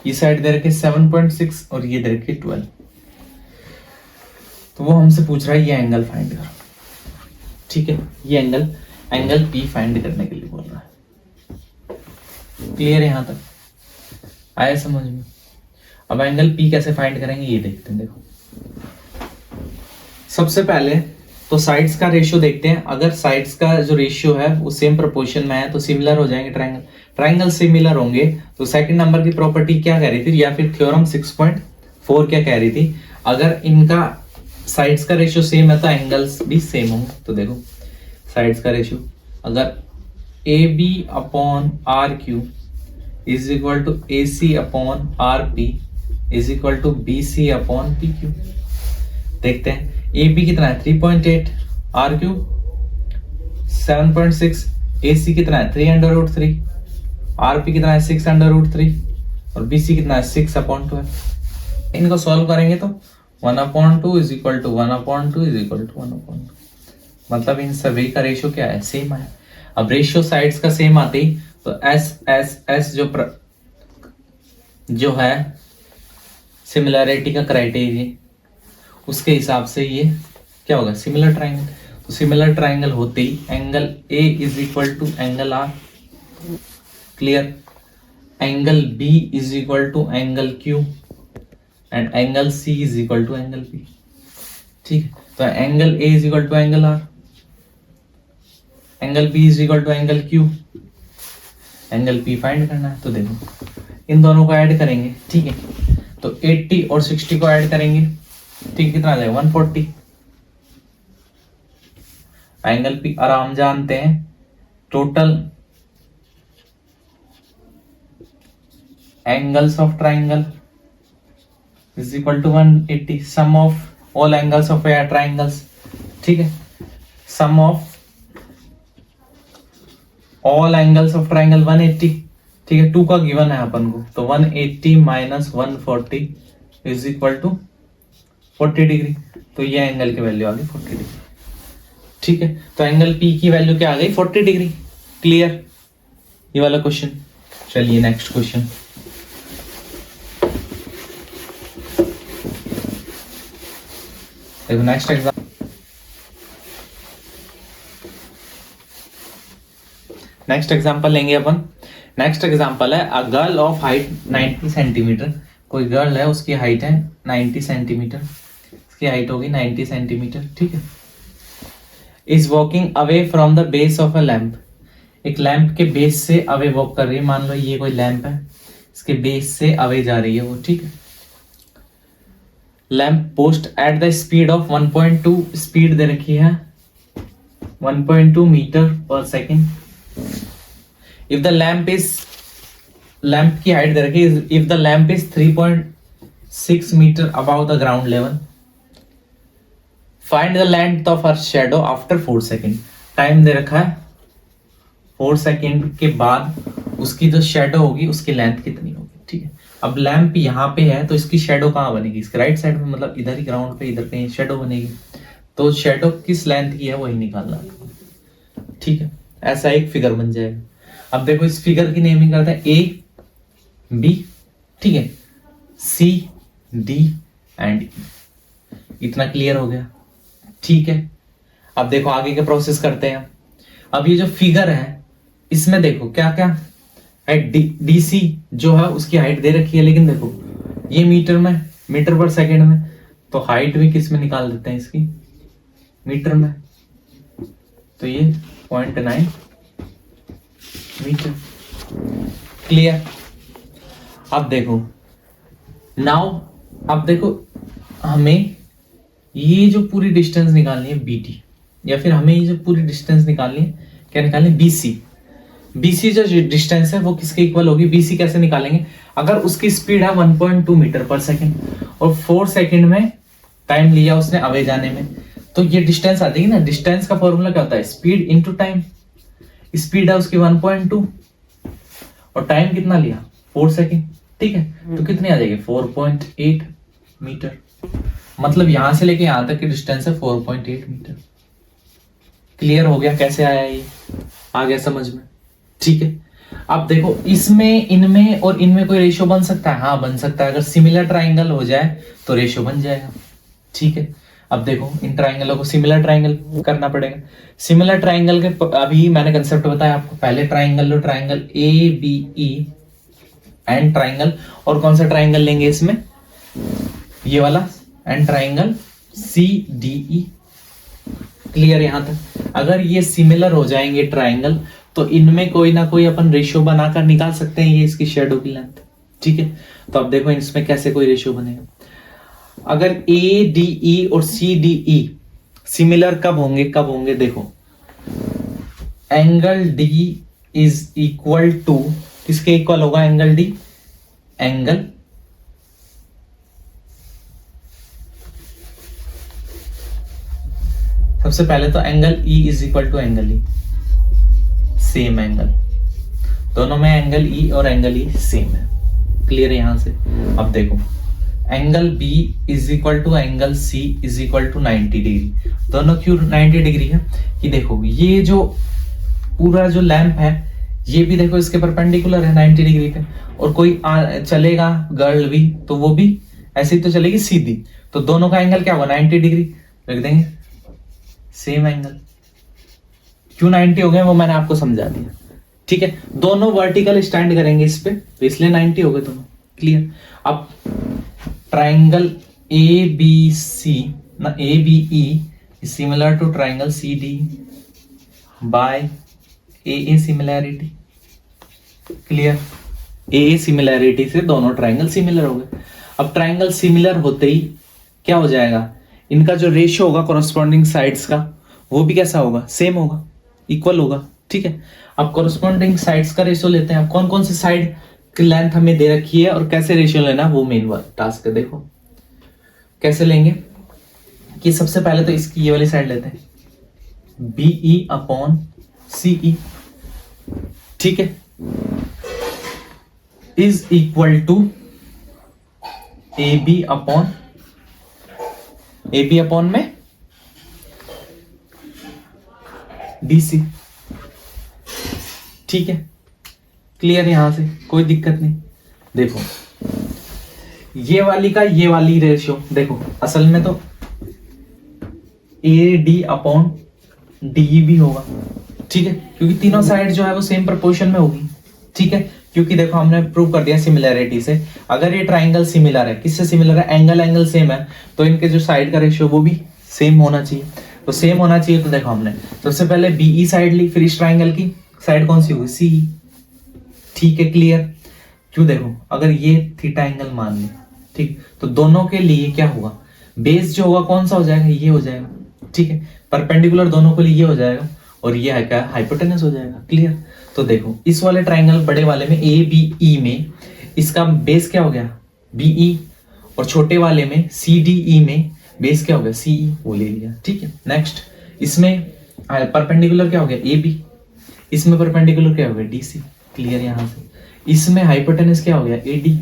ये साइड दे रखी है 7.6 और ये दे रखी है 12। तो वो हमसे पूछ रहा है ये एंगल फाइंड करो। ठीक है, ये एंगल पी फाइंड करने के लिए बोल रहा है। क्लियर है यहां तक? आया समझ में? अब एंगल पी कैसे फाइंड करेंगे ये देखते हैं। देखो सबसे पहले तो साइड्स का रेशियो देखते हैं। अगर साइड्स का जो रेशियो है वो सेम प्रोपोर्शन में है तो सिमिलर हो जाएंगे ट्राइंगल। ट्राइंगल सिमिलर होंगे तो सेकंड नंबर की प्रॉपर्टी क्या कह रही थी, या फिर थ्योरम 6.4 क्या कह रही थी, अगर इनका साइड्स का रेशियो सेम है तो एंगल्स भी सेम होंगे। तो देखो साइड्स का रेशियो अगर A B upon R Q is equal to A C upon R P is equal to B C upon P Q. देखते हैं ए बी कितना है 3.8, आर क्यू 7.6, ए सी कितना है 3√3, आर पी कितना है 6√3 और बी सी कितना है 6/12। इनको सॉल्व करेंगे तो 1/2 is equal to 1/2 is equal to 1/2। मतलब इन सभी का रेशियो क्या है, सेम है। अब रेशियो साइड्स का सेम आते ही तो एस जो है सिमिलैरिटी का क्राइटेरिया, उसके हिसाब से ये क्या होगा, सिमिलर ट्राइंगल। तो सिमिलर ट्राइंगल होते ही angle A is equal to angle R. Clear? Angle B is equal to angle Q and angle C is equal to angle P. ठीक है, तो angle A is equal to angle R, angle B is equal to angle Q, angle P find करना है। तो देखो इन दोनों को add करेंगे। ठीक है, तो 80 और 60 को ऐड करेंगे। ठीक, कितना आ जाएगा 140। एंगल पी और हम जानते हैं total angles of triangle is equal to 180 sum of all angles of a triangles, ठीक है, sum of all angles of triangle 180, ठीक है, 2 का गिवन है अपन को, तो 180 minus 140 is equal to 40 degree, तो ये एंगल की वैल्यू आ गई 40 डिग्री, ठीक है। तो एंगल पी की वैल्यू क्या आ गई 40 डिग्री। क्लियर ये वाला क्वेश्चन। चलिए नेक्स्ट क्वेश्चन। देखो नेक्स्ट एग्जाम्पल, नेक्स्ट एग्जाम्पल लेंगे अपन। नेक्स्ट एग्जाम्पल है a girl of height 90 centimetre. कोई गर्ल है उसकी हाइट है 90 सेंटीमीटर, उसकी हाइट होगी 90 सेंटीमीटर, ठीक है। Is walking away from the base of a lamp. एक लैंप के बेस से अवे वॉक कर रही है। मान लो ये कोई लैंप है, इसके बेस से अवे जा रही है वो, ठीक है। Lamp post at the speed of 1.2, speed दे रखी है 1.2 मीटर पर second. If the lamp is, lamp की हाइट दे रखी है, if the lamp is 3.6 metre about the ground level, find the length of her shadow after 4 second. Time दे रखा है 4 सेकेंड के बाद उसकी जो शैडो होगी उसकी लेंथ कितनी होगी, ठीक है। अब लैंप यहाँ पे है तो इसकी शैडो कहाँ बनेगी, इसके राइट साइड में, मतलब इधर ही ग्राउंड पे इधर कहीं शैडो बनेगी, तो शैडो किस लेंथ की है वही निकालना, ठीक है। ऐसा एक फिगर बन जाएगा। अब देखो इस फिगर की नेमिंग करते हैं ए बी, ठीक है, सी डी एंड ई। इतना क्लियर हो गया, ठीक है। अब देखो आगे का प्रोसेस करते हैं। अब ये जो फिगर है इसमें देखो क्या क्या है, डीसी जो है उसकी हाइट दे रखी है, लेकिन देखो ये मीटर में, मीटर पर सेकंड में, तो हाइट भी किस में निकाल देते हैं इसकी, मीटर में, तो ये 0.9 मीटर। क्लियर। अब देखो नाउ, अब देखो हमें ये जो पूरी डिस्टेंस निकालनी है बीटी, या फिर हमें ये जो पूरी डिस्टेंस निकालनी है, क्या निकालनी है, बीसी। बीसी जो डिस्टेंस है वो किसके इक्वल होगी, बीसी कैसे निकालेंगे, अगर उसकी स्पीड है 1.2 मीटर पर सेकंड और 4 सेकंड में टाइम लिया उसने अवे जाने में, तो ये डिस्टेंस आ जाएगी ना। डिस्टेंस का फॉर्मूला क्या होता है, स्पीड इनटू टाइम। स्पीड है उसकी 1.2 और टाइम कितना लिया 4 सेकंड, ठीक है, तो कितनी आ जाएगी 4.8 मीटर। मतलब यहां से लेके यहां तक की डिस्टेंस है 4.8 मीटर। क्लियर हो गया कैसे आया, ये आ गया समझ में, ठीक है। अब देखो इसमें, इनमें और इनमें कोई रेशियो बन सकता है, हाँ बन सकता है। अगर सिमिलर ट्राइंगल हो जाए तो रेशियो बन जाएगा, ठीक है। अब देखो इन ट्राइंगलों को सिमिलर ट्राइंगल करना पड़ेगा। सिमिलर ट्राइंगल के अभी मैंने कंसेप्ट बताया आपको, पहले ट्राइंगल लो, triangle A B E and triangle, और कौन सा ट्राइंगल लेंगे इसमें, ये वाला, and triangle C D E. Clear यहां तक। अगर ये सिमिलर हो जाएंगे ट्राइंगल तो इनमें कोई ना कोई अपन रेशियो बनाकर निकाल सकते हैं ये इसकी शेडो की लेंथ, ठीक है। तो अब देखो इसमें कैसे कोई रेशियो बनेगा। अगर ए डी ई और सी डी ई सिमिलर कब होंगे देखो, angle D is equal to, किसके इक्वल होगा एंगल डी, एंगल सबसे पहले तो angle E is equal to angle E, same angle, दोनों में एंगल ई और एंगल ई सेम है। क्लियर है यहां से। अब देखो angle B is equal to angle C is equal to 90 degree. दोनों क्यों 90 डिग्री है कि देखो ये जो पूरा जो लैंप है ये भी देखो इसके परपेंडिकुलर है 90 डिग्री पे, और कोई चलेगा गर्ल भी तो वो भी ऐसे ही तो चलेगी सीधी, तो दोनों का एंगल क्या होगा 90 डिग्री। रख देंगे सेम एंगल। क्यों 90 हो गए वो मैंने आपको समझा दिया, ठीक है। दोनों वर्टिकल स्टैंड करेंगे इस पे तो इसलिए 90 हो गए दोनों। क्लियर। अब ट्राइंगल ए बी सी ना, A B E similar to triangle C D by A similarity. Clear. A similarity से दोनों ट्राइंगल सिमिलर हो गए। अब ट्राइंगल सिमिलर होते ही क्या हो जाएगा, इनका जो रेशियो होगा कोरस्पॉन्डिंग साइड्स का वो भी कैसा होगा, सेम होगा, इक्वल होगा, ठीक है। अब कोरस्पॉन्डिंग साइड्स का रेशियो लेते हैं। अब कौन कौन सी साइड की लेंथ हमें दे रखी है और कैसे रेशियो लेना वो मेन टास्क है। देखो कैसे लेंगे कि सबसे पहले तो इसकी ये वाली साइड लेते हैं, BE अपॉन CE, ठीक है, is equal to AB upon में DC, ठीक है, क्लियर। यहां से कोई दिक्कत नहीं। देखो ये वाली का ये वाली रेशियो देखो, असल में तो AD अपॉन DE भी होगा, ठीक है, क्योंकि तीनों साइड जो है वो सेम प्रोपोर्शन में होगी, ठीक है, क्योंकि देखो हमने प्रूव कर दिया सिमिलैरिटी से। अगर ये ट्राइंगल सिमिलर है, किससे सिमिलर है, एंगल सेम है, तो इनके जो साइड का रेशियो वो भी सेम होना चाहिए। तो सेम होना चाहिए, तो देखो हमने सबसे पहले BE साइड ली, फिर इस ट्राइंगल की साइड कौन सी होगी, CE, ठीक है, क्लियर। क्यों, देखो अगर ये थीटा एंगल मान ली, ठीक, तो दोनों के लिए क्या होगा, बेस जो होगा कौन सा हो जाएगा, ये हो जाएगा, ठीक है, परपेंडिकुलर दोनों के लिए ये हो जाएगा, और ये है क्या, हाइपोटेनस हो जाएगा, क्लियर। तो देखो इस वाले ट्राइंगल बड़े वाले में ABE में इसका बेस क्या हो गया, BE, और छोटे वाले में CDE में बेस क्या हो गया, CE, वो ले लिया, ठीक है। नेक्स्ट इसमें परपेंडिकुलर क्या हो गया, AB, इसमें परपेंडिकुलर क्या हो गया, DC, क्लियर। यहां से इसमें हाइपोटेनस क्या हो गया, AD,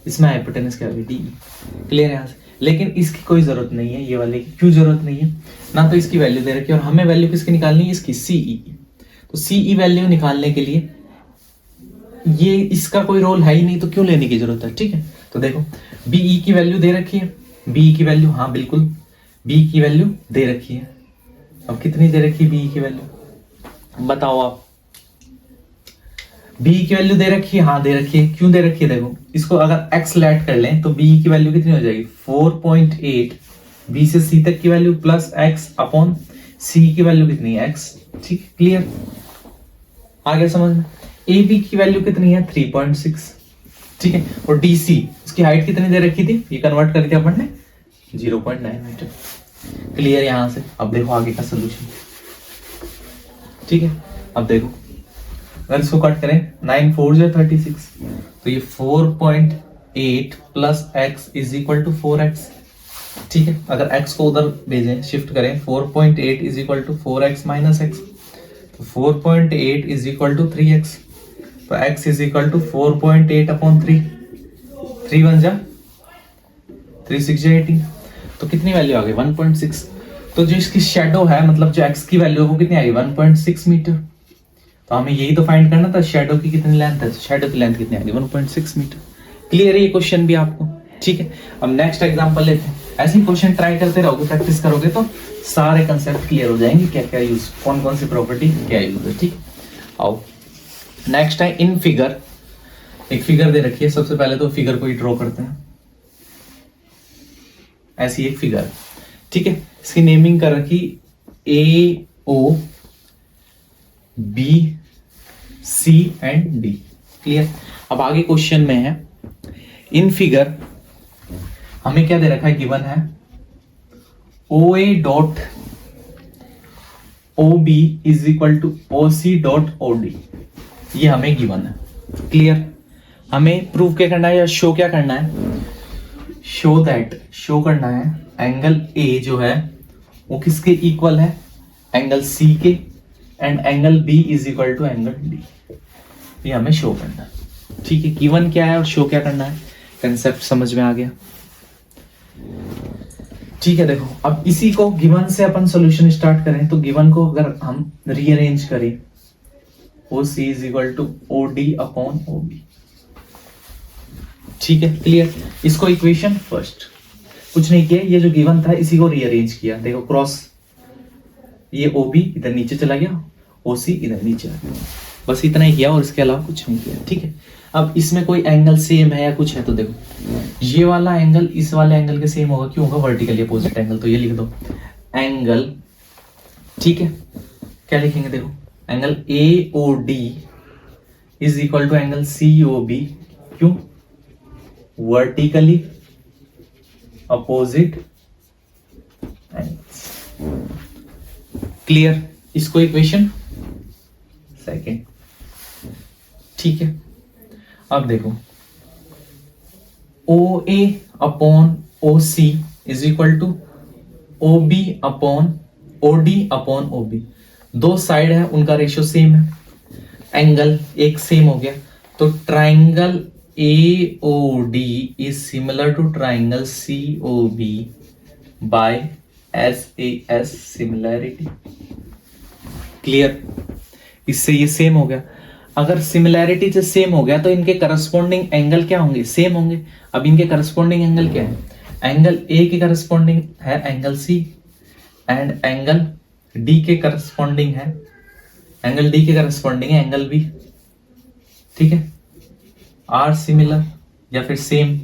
इसमें हाइपोटेनस क्या हो गया, DE, क्लियर। यहां से लेकिन इसकी कोई जरूरत नहीं है, ये वाले की क्यों जरूरत नहीं है, ना तो इसकी वैल्यू दे रखी है, और हमें वैल्यू किसकी निकालनी है, इसकी CE। तो CE वैल्यू निकालने के लिए ये इसका कोई रोल है ही नहीं, तो क्यों लेने की जरूरत है, ठीक है। तो देखो BE की वैल्यू दे रखी है, BE की वैल्यू, हाँ बिल्कुल BE की वैल्यू दे रखी है। अब कितनी दे रखी है BE की वैल्यू, बताओ आप। BE की वैल्यू दे रखी है, हाँ दे रखी है, क्यों दे रखी है, देखो इसको अगर x लेट कर लें तो BE की वैल्यू कितनी हो जाएगी, 4.8, B से C तक की value plus x upon C की वैल्यू कितनी है, x, ठीक, क्लियर, आगे समझ में। AB की वैल्यू कितनी है, 3.6, ठीक है, और DC उसकी हाइट कितनी दे रखी थी, ये कन्वर्ट करी थी अपन ने 0.9 मीटर, क्लियर। यहां से अब देखो आगे का सोल्यूशन, ठीक है। अब देखो अगर इसको कट करें 9 4 जो 36, तो ये 4.8 plus x is equal to 4x, ठीक है। अगर x को उधर भेजें, शिफ्ट करें, 4.8 is equal to 4x minus x, तो 4.8 इज इक्वल टू 3x, तो x is equal to 4.8 upon 3, 3 बन जा 3 6 जा 18, तो कितनी वैल्यू आ गई, 1.6। तो जो इसकी शेडो है, मतलब जो x की वैल्यू है वो कितनी आ गई, 1.6 मीटर। तो हमें यही तो फाइंड करना था, शेडो की कितनी लेंथ है, शेडो की लेंथ कितनी आ गई, 1.6 मीटर, क्लियर है ये क्वेश्चन भी आपको, ठीक है। अब नेक्स्ट एग्जांपल लेते हैं। ऐसे ही क्वेश्चन ट्राई करते रहोगे, प्रैक्टिस करोगे तो सारे कंसेप्ट क्लियर हो जाएंगे, क्या क्या यूज, कौन कौन सी प्रॉपर्टी क्या यूज है, ठीक। आओ नेक्स्ट है इन फिगर, एक फिगर दे रखी है, सबसे पहले तो फिगर को ही ड्रॉ करते हैं। ऐसी एक फिगर, ठीक है, इसकी नेमिंग कर रखी AO B C and D, clear. अब आगे क्वेश्चन में है, इन फिगर हमें क्या दे रखा है, गिवन है OA dot OB is equal to OC dot OD, ये हमें गिवन है, क्लियर। हमें प्रूव क्या करना है या शो क्या करना है, शो करना है एंगल A जो है वो किसके इक्वल है, एंगल C के, and angle B is equal to angle D, ये हमें शो करना है, ठीक है। गिवन क्या है और शो क्या करना है, कंसेप्ट समझ में आ गया, ठीक है। देखो अब इसी को गिवन से अपन सॉल्यूशन स्टार्ट करें, तो गिवन को अगर हम रीअरेंज करें, OC is equal to OD upon OB, ठीक है, क्लियर। इसको इक्वेशन फर्स्ट कुछ नहीं किया, ये जो गिवन था इसी को रीअरेंज किया, देखो क्रॉस, ये OB इधर नीचे चला गया, OC इधर नीचे आ गया, बस इतना ही किया और इसके अलावा कुछ नहीं किया, ठीक है। अब इसमें कोई एंगल सेम है या कुछ है, तो देखो ये वाला एंगल इस वाले एंगल के सेम होगा, क्यों होगा, वर्टिकली अपोजिट एंगल, तो ये लिख दो एंगल, ठीक है। क्या लिखेंगे, देखो angle AOD is equal to angle COB, क्यों, वर्टिकली अपोजिट एंगल्स, क्लियर। इसको इक्वेशन सेकेंड, ठीक है। अब देखो OA upon OC is equal to OB upon OD upon OB। दो साइड है, उनका रेशियो सेम है, एंगल एक सेम हो गया, तो triangle AOD is similar to triangle COB by SAS similarity. Clear? इससे ये सेम हो गया। अगर सिमिलैरिटी से सेम हो गया तो इनके करस्पॉन्डिंग एंगल क्या होंगे? सेम होंगे। अब इनके करस्पॉन्डिंग एंगल क्या है? एंगल A के करस्पॉन्डिंग है angle C, and angle D के करस्पॉन्डिंग है, एंगल D के करस्पॉन्डिंग है एंगल B। ठीक है, आर सिमिलर या फिर सेम,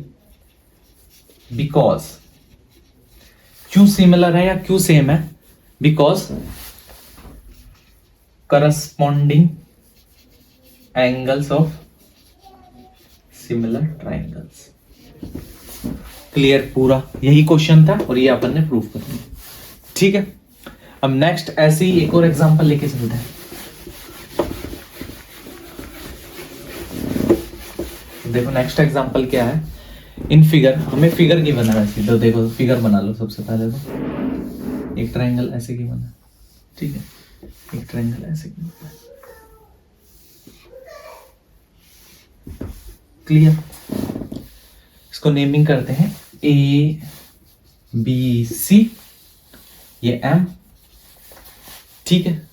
बिकॉज क्यों सिमिलर है या क्यों सेम है? Because corresponding angles of similar triangles. Clear? पूरा यही क्वेश्चन था और ये अपन ने प्रूव कर दिया। ठीक है, अब नेक्स्ट ऐसे ही एक और एग्जांपल लेके चलते हैं। देखो नेक्स्ट एग्जांपल क्या है। इन फिगर, हमें फिगर की बनाना है, तो देखो फिगर बना लो। सबसे पहले तो एक ट्रायंगल ऐसे की बना, ठीक है, एक ट्रायंगल ऐसे की बना। क्लियर? इसको नेमिंग करते हैं ABC, ये M, ठीक है,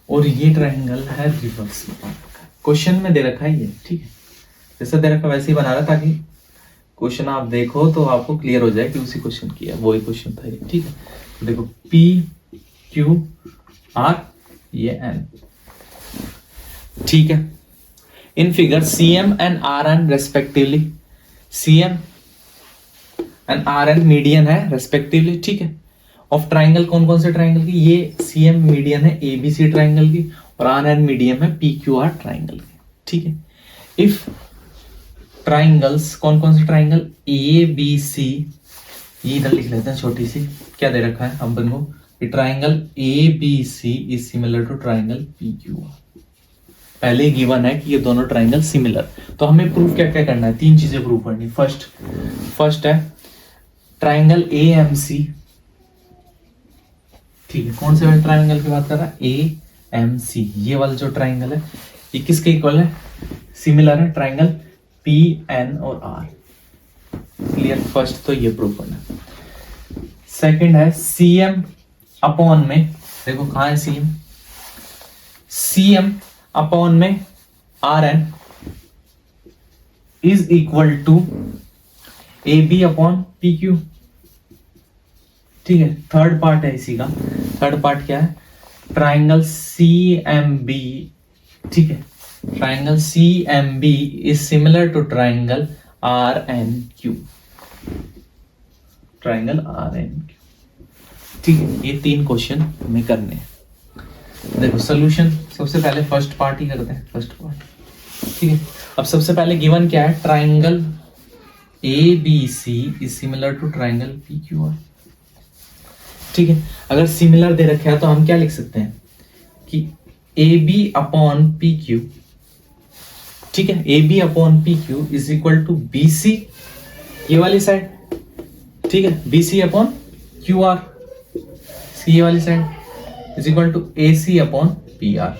और ये ट्रायंगल है रिवर्स में। क्वेश्चन में दे रखा है ये, ठीक है, जैसा दे रखा वैसे ही बना रहा ताकि क्वेश्चन आप देखो तो आपको क्लियर हो जाए कि उसी क्वेश्चन की है, वही क्वेश्चन था ये। ठीक है, तो देखो PQR ये N, ठीक है। In figure CM and RN respectively, CM and RN median है रेस्पेक्टिवली, ठीक है। ऑफ ट्राइंगल, कौन कौन से ट्राइंगल की? ये CM मीडियन है ABC ट्राइंगल की और RN मीडियन है PQR ट्राइंगल की, ठीक है। इफ ट्राइंगल्स, कौन कौन से ट्राइंगल? ABC, ये इधर लिख लेते हैं छोटी सी, क्या दे रखा है अपन को? Triangle ABC is similar to triangle PQR। पहले गिवन है कि ये दोनों ट्राइंगल सिमिलर, तो हमें प्रूफ क्या क्या करना है? तीन चीजें प्रूव करनी। फर्स्ट है ट्राइंगल AMC, ठीक है। कौन से ट्राइंगल की बात कर रहा है? AMC, ये वाला जो ट्राइंगल है ये किसके इक्वल है? सिमिलर है ट्राइंगल PN और R। क्लियर? फर्स्ट तो ये प्रूव करना है। सेकंड है CM अपॉन में, देखो कहां है CM अपॉन में RN is equal to AB upon PQ, ठीक है। थर्ड पार्ट है इसी का, थर्ड पार्ट क्या है? ट्राइंगल CMB, ठीक है, triangle CMB is similar to triangle RNQ, triangle RNQ, ठीक है। ये तीन क्वेश्चन हमें करने हैं। देखो सॉल्यूशन, सबसे पहले फर्स्ट पार्ट ही करते हैं, फर्स्ट पार्ट, ठीक है। अब सबसे पहले गिवन क्या है? Triangle ABC is similar to triangle PQR, ठीक है। अगर सिमिलर दे रखा है तो हम क्या लिख सकते हैं कि AB अपॉन PQ, ठीक है, AB upon PQ is equal to BC, ये वाली साइड, ठीक है, BC अपॉन QR, ये वाली side is equal to AC upon PR।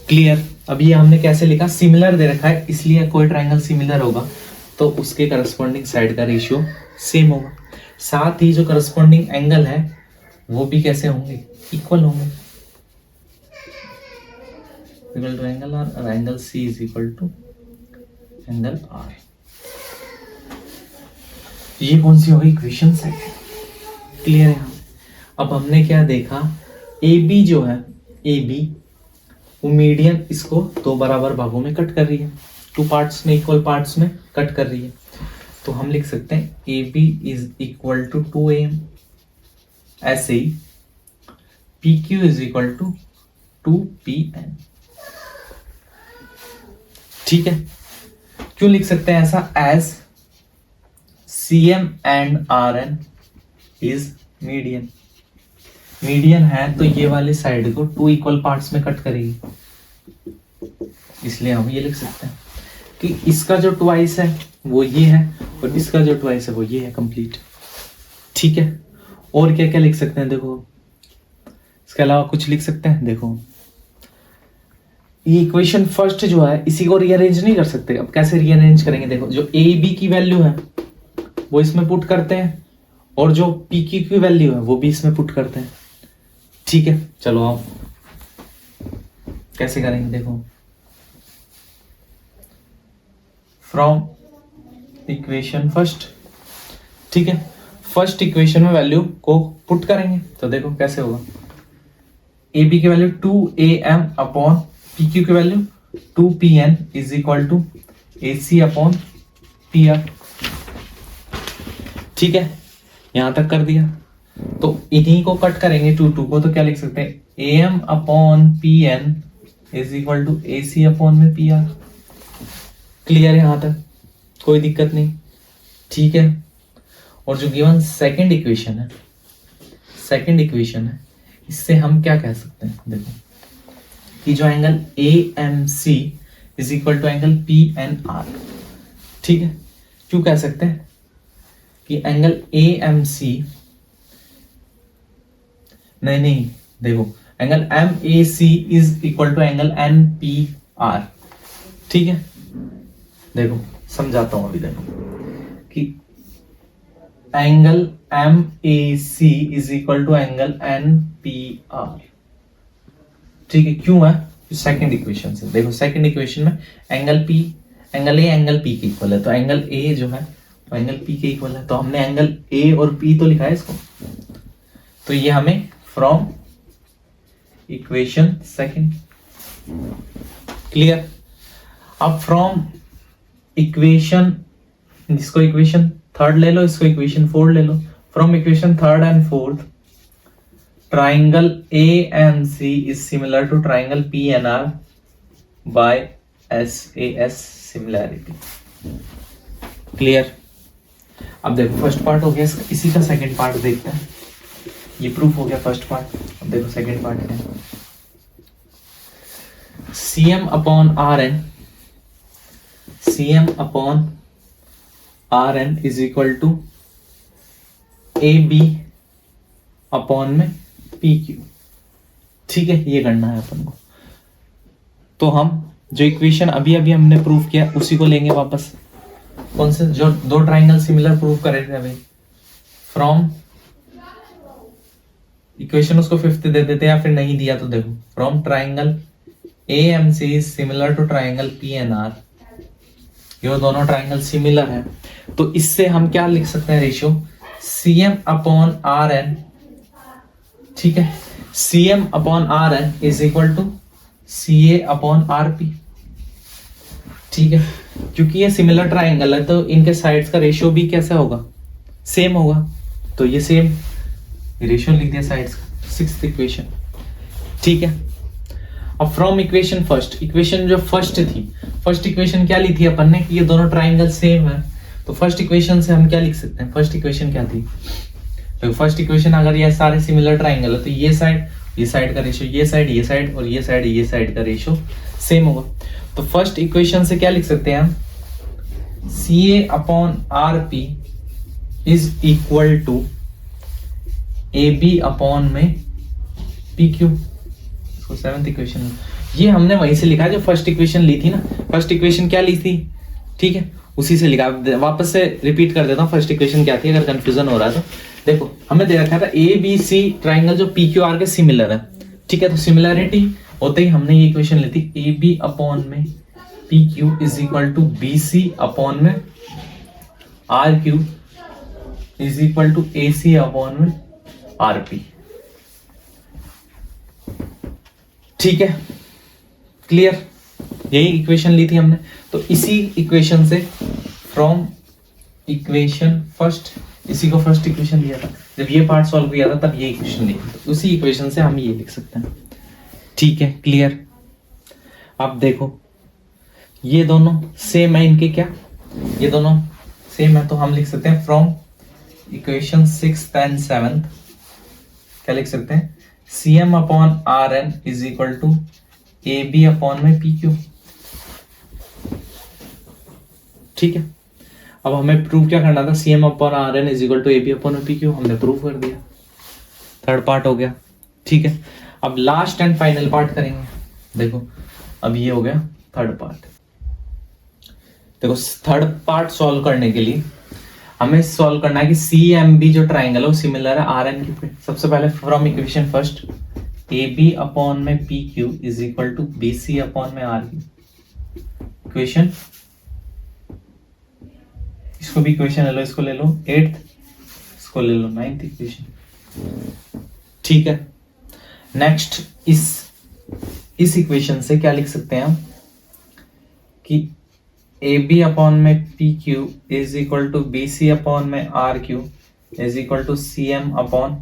Clear? अब ये हमने कैसे लिखा? सिमिलर दे रखा है, इसलिए कोई ट्राइंगल सिमिलर होगा तो उसके करस्पॉन्डिंग साइड का रेशियो सेम होगा। साथ ही जो करस्पॉन्डिंग एंगल है वो भी कैसे होंगे? इक्वल होंगे, इक्वल टू एंगल R, और angle C is equal to angle R। ये कौन सी होगी? Equation second. क्लियर है? अब हमने क्या देखा? AB जो है, AB वो मीडियन इसको दो बराबर भागों में कट कर रही है, टू पार्ट्स में, इक्वल पार्ट्स में कट कर रही है, तो हम लिख सकते हैं AB is equal to 2AM। ऐसे ही PQ is equal to 2PN, ठीक है। क्यों लिख सकते हैं ऐसा? As CM and RN is median, median है तो ये वाली साइड को टू इक्वल पार्ट्स में कट करेगी, इसलिए हम ये लिख सकते हैं कि इसका जो ट्वाइस है वो ये है और इसका जो ट्वाइस है वो ये है, कंप्लीट। ठीक है, और क्या क्या लिख सकते हैं देखो, इसके अलावा कुछ लिख सकते हैं। देखो ये इक्वेशन फर्स्ट जो है इसी को रीअरेंज नहीं कर सकते। अब कैसे रीअरेंज करेंगे, देखो जो ए बी की वैल्यू है वो इसमें पुट करते हैं और जो पी क्यू की वैल्यू है वो भी इसमें पुट करते हैं। ठीक है, चलो आप कैसे करेंगे देखो, फ्रॉम इक्वेशन फर्स्ट, ठीक है, फर्स्ट इक्वेशन में वैल्यू को पुट करेंगे। तो देखो कैसे होगा, ए बी की value 2am upon P Q की value 2pn is equal to ac upon pr। ठीक है, यहां तक कर दिया। तो इन्हीं को कट करेंगे 2 को, तो क्या लिख सकते हैं, am upon pn is equal to ac upon में pr। क्लियर है यहां तक, कोई दिक्कत नहीं। ठीक है, और जो गिवन सेकंड इक्वेशन है, इससे हम क्या कह सकते हैं, देखो कि जो angle AMC is equal to angle PNR। ठीक है, क्यों कह सकते हैं कि एंगल AMC, नहीं देखो, angle MAC is equal to angle NPR। ठीक है, देखो समझाता हूं अभी, देखो कि angle MAC is equal to angle NPR। ठीक है, क्यों है, सेकंड इक्वेशन से। देखो सेकंड इक्वेशन में एंगल A एंगल P के इक्वल है, तो एंगल A जो है वो एंगल P के इक्वल है। तो हमने एंगल A और P तो लिखा है इसको, तो ये हमें फ्रॉम इक्वेशन सेकंड। क्लियर। अब फ्रॉम इक्वेशन, इसको इक्वेशन थर्ड ले लो, इसको इक्वेशन फोर्थ ले लो। From equation third and fourth, triangle AMC is similar to triangle PNR by SAS similarity। Clear. अब देखो फर्स्ट पार्ट हो गया, इसी का सेकंड पार्ट देखते हैं। ये प्रूफ हो गया फर्स्ट पार्ट, अब देखो सेकंड पार्ट क्या है। CM upon RN is equal to AB upon में PQ। ठीक है, ये करना है अपन को। तो हम जो इक्वेशन अभी हमने प्रूव किया उसी को लेंगे वापस। कौन से, जो दो ट्राइंगल सिमिलर प्रूव करे थे अभी, फ्रॉम इक्वेशन उसको फिफ्थ दे देते हैं, या फिर नहीं दिया तो देखो, from triangle AMC is similar to triangle PNR। ये दोनों ट्राइंगल सिमिलर है, तो इससे हम क्या लिख सकते हैं, रेशियो CM अपॉन RN। ठीक है, CM upon RN is equal to CA upon RP। ठीक है, क्योंकि ये सिमिलर ट्राइंगल है तो इनके साइड्स का रेशियो भी कैसा होगा, सेम होगा। तो ये सेम रेशियो लिख दिया साइड्स का, सिक्स्थ इक्वेशन। ठीक है, अब फ्रॉम इक्वेशन फर्स्ट, इक्वेशन जो फर्स्ट थी, फर्स्ट इक्वेशन क्या ली थी अपन ने कि ये दोनों ट्राइंगल सेम है। तो फर्स्ट इक्वेशन से हम क्या लिख सकते हैं, फर्स्ट इक्वेशन क्या थी, तो फर्स्ट इक्वेशन अगर ये सारे सिमिलर ट्राइंगल है तो ये साइड का रेशियो, ये साइड और ये साइड का रेशियो सेम होगा। तो फर्स्ट इक्वेशन से क्या लिख सकते हैं हम, CA upon RP is equal to AB upon में PQ। इसको सेवेंथ इक्वेशन, ये हमने वहीं से लिखा जो फर्स्ट इक्वेशन ली थी ना। फर्स्ट इक्वेशन क्या ली थी, ठीक है, उसी से लिखा। वापस से रिपीट कर देता हूँ फर्स्ट इक्वेशन क्या थी, अगर कंफ्यूजन हो रहा है तो। देखो हमें दे रखा था ABC ट्राइंगल जो PQR के सिमिलर है। ठीक है, तो सिमिलरिटी होते ही हमने ये इक्वेशन ली थी, AB अपॉन में PQ is equal to BC upon में RQ is equal to AC upon में RP। ठीक है, क्लियर, यही इक्वेशन ली थी हमने। तो इसी इक्वेशन से फ्रॉम इक्वेशन फर्स्ट, इसी को फर्स्ट इक्वेशन लिया था, जब ये पार्ट सॉल्व किया था तब ये इक्वेशन लिखी, तो उसी इक्वेशन से हम ये लिख सकते हैं। ठीक है, क्लियर। अब देखो ये दोनों सेम है, इनके क्या, ये दोनों सेम है, तो हम लिख सकते हैं from equation sixth and seventh क्या लिख सकते हैं, CM upon RN is equal to AB upon में PQ। ठीक है, अब हमें प्रूव क्या करना था, CM upon RN is equal to AB upon PQ, हमने प्रूव कर दिया, थर्ड पार्ट हो गया। ठीक है, अब लास्ट एंड फाइनल पार्ट करेंगे। देखो अब ये हो गया थर्ड पार्ट। देखो थर्ड पार्ट सॉल्व करने के लिए हमें सॉल्व करना है कि CMB जो ट्राइंगल है वो सिमिलर है RN के। सबसे पहले from equation first AB upon में PQ is equal to BC upon में RQ। इक्वेशन, इसको भी इक्वेशन ले लो, इसको ले लो 8th, इसको ले लो 9th इक्वेशन। ठीक है, नेक्स्ट इस इक्वेशन से क्या लिख सकते हैं हम कि AB अपॉन में PQ is equal to BC upon में RQ is equal to CM upon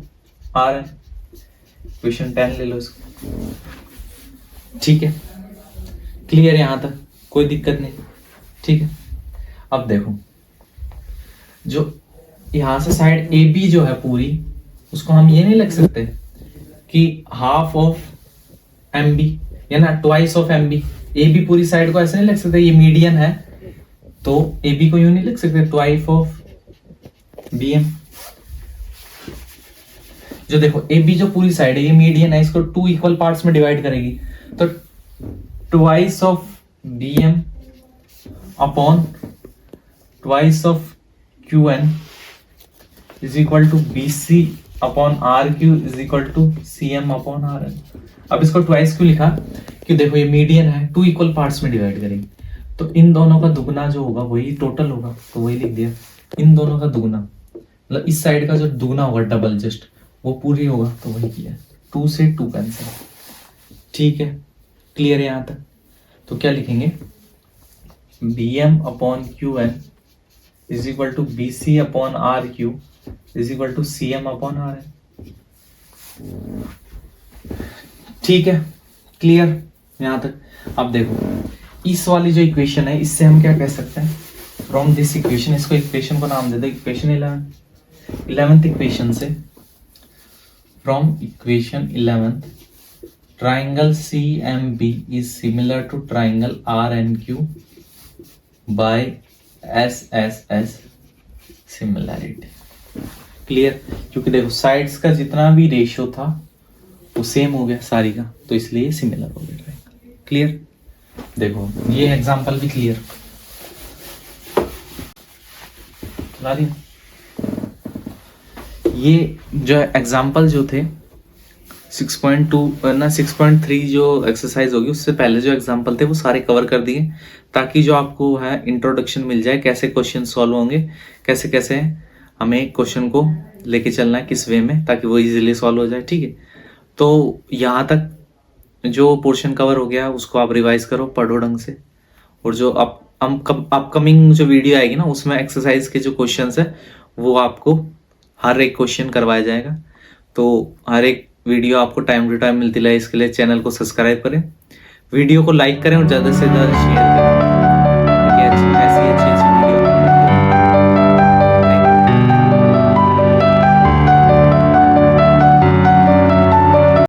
RN। Equation 10 ले लो इसको। ठीक है, क्लियर यहां तक, कोई दिक्कत नहीं। ठीक है, अब देखो जो यहां से साइड AB जो है पूरी, उसको हम ये नहीं लिख सकते कि हाफ ऑफ MB या ना ट्वाइस ऑफ MB। AB पूरी साइड को ऐसे नहीं लिख सकते, ये मीडियन है तो AB को यूं नहीं लिख सकते ट्वाइस ऑफ BM। जो देखो AB जो पूरी साइड है ये मीडियन है, इसको 2 इक्वल पार्ट्स में डिवाइड करेगी तो twice of BM upon twice of QN is equal to BC upon RQ is equal to CM upon RN। अब इसको ट्वाइस क्यों लिखा, कि देखो ये मीडियन है, 2 इक्वल पार्ट्स में डिवाइड करेंगे तो इन दोनों का दुगना जो होगा वही टोटल होगा, तो वही लिख दिया। इन दोनों का दुगना मतलब इस साइड का जो दुगना होगा डबल जस्ट वो पूरी होगा, तो वही किया। 2 से 2 कैंसिल। ठीक है, क्लियर है यहां तक। तो क्या लिखेंगे, BM upon QN is equal to BC upon RQ is equal to CM upon RN। ठीक है, क्लियर यहां तक। अब देखो इस वाली जो इक्वेशन है इससे हम क्या कह सकते हैं, फ्रॉम दिस इक्वेशन, इसको इक्वेशन को नाम दे दो इक्वेशन 11th इक्वेशन से, from equation 11th triangle CMB is similar to triangle RNQ by SSS similarity. Clear, क्योंकि देखो साइड्स का जितना भी रेशियो था वो सेम हो गया सारी का, तो इसलिए सिमिलर हो गया। क्लियर, देखो ये एग्जांपल भी क्लियर ला दिया। ये जो एग्जांपल जो थे 6.2 ना 6.3 जो एक्सरसाइज होगी उससे पहले जो एग्जांपल थे वो सारे कवर कर दिए, ताकि जो आपको है इंट्रोडक्शन मिल जाए कैसे क्वेश्चन सॉल्व होंगे, कैसे कैसे हमें क्वेश्चन को लेके चलना है, किस वे में, ताकि वो इजीली सॉल्व हो जाए। ठीक है, तो यहाँ तक जो पोर्शन कवर हो गया उसको आप रिवाइज करो, पढ़ो ढंग से, और जो अपकमिंग जो वीडियो आएगी ना उसमें एक्सरसाइज के जो क्वेश्चंस है वो आपको हर एक क्वेश्चन करवाया जाएगा। तो हर एक वीडियो आपको टाइम टू टाइम मिलती रहे, इसके लिए चैनल को सब्सक्राइब करें, वीडियो को लाइक करें और ज़्यादा से ज़्यादा शेयर करें।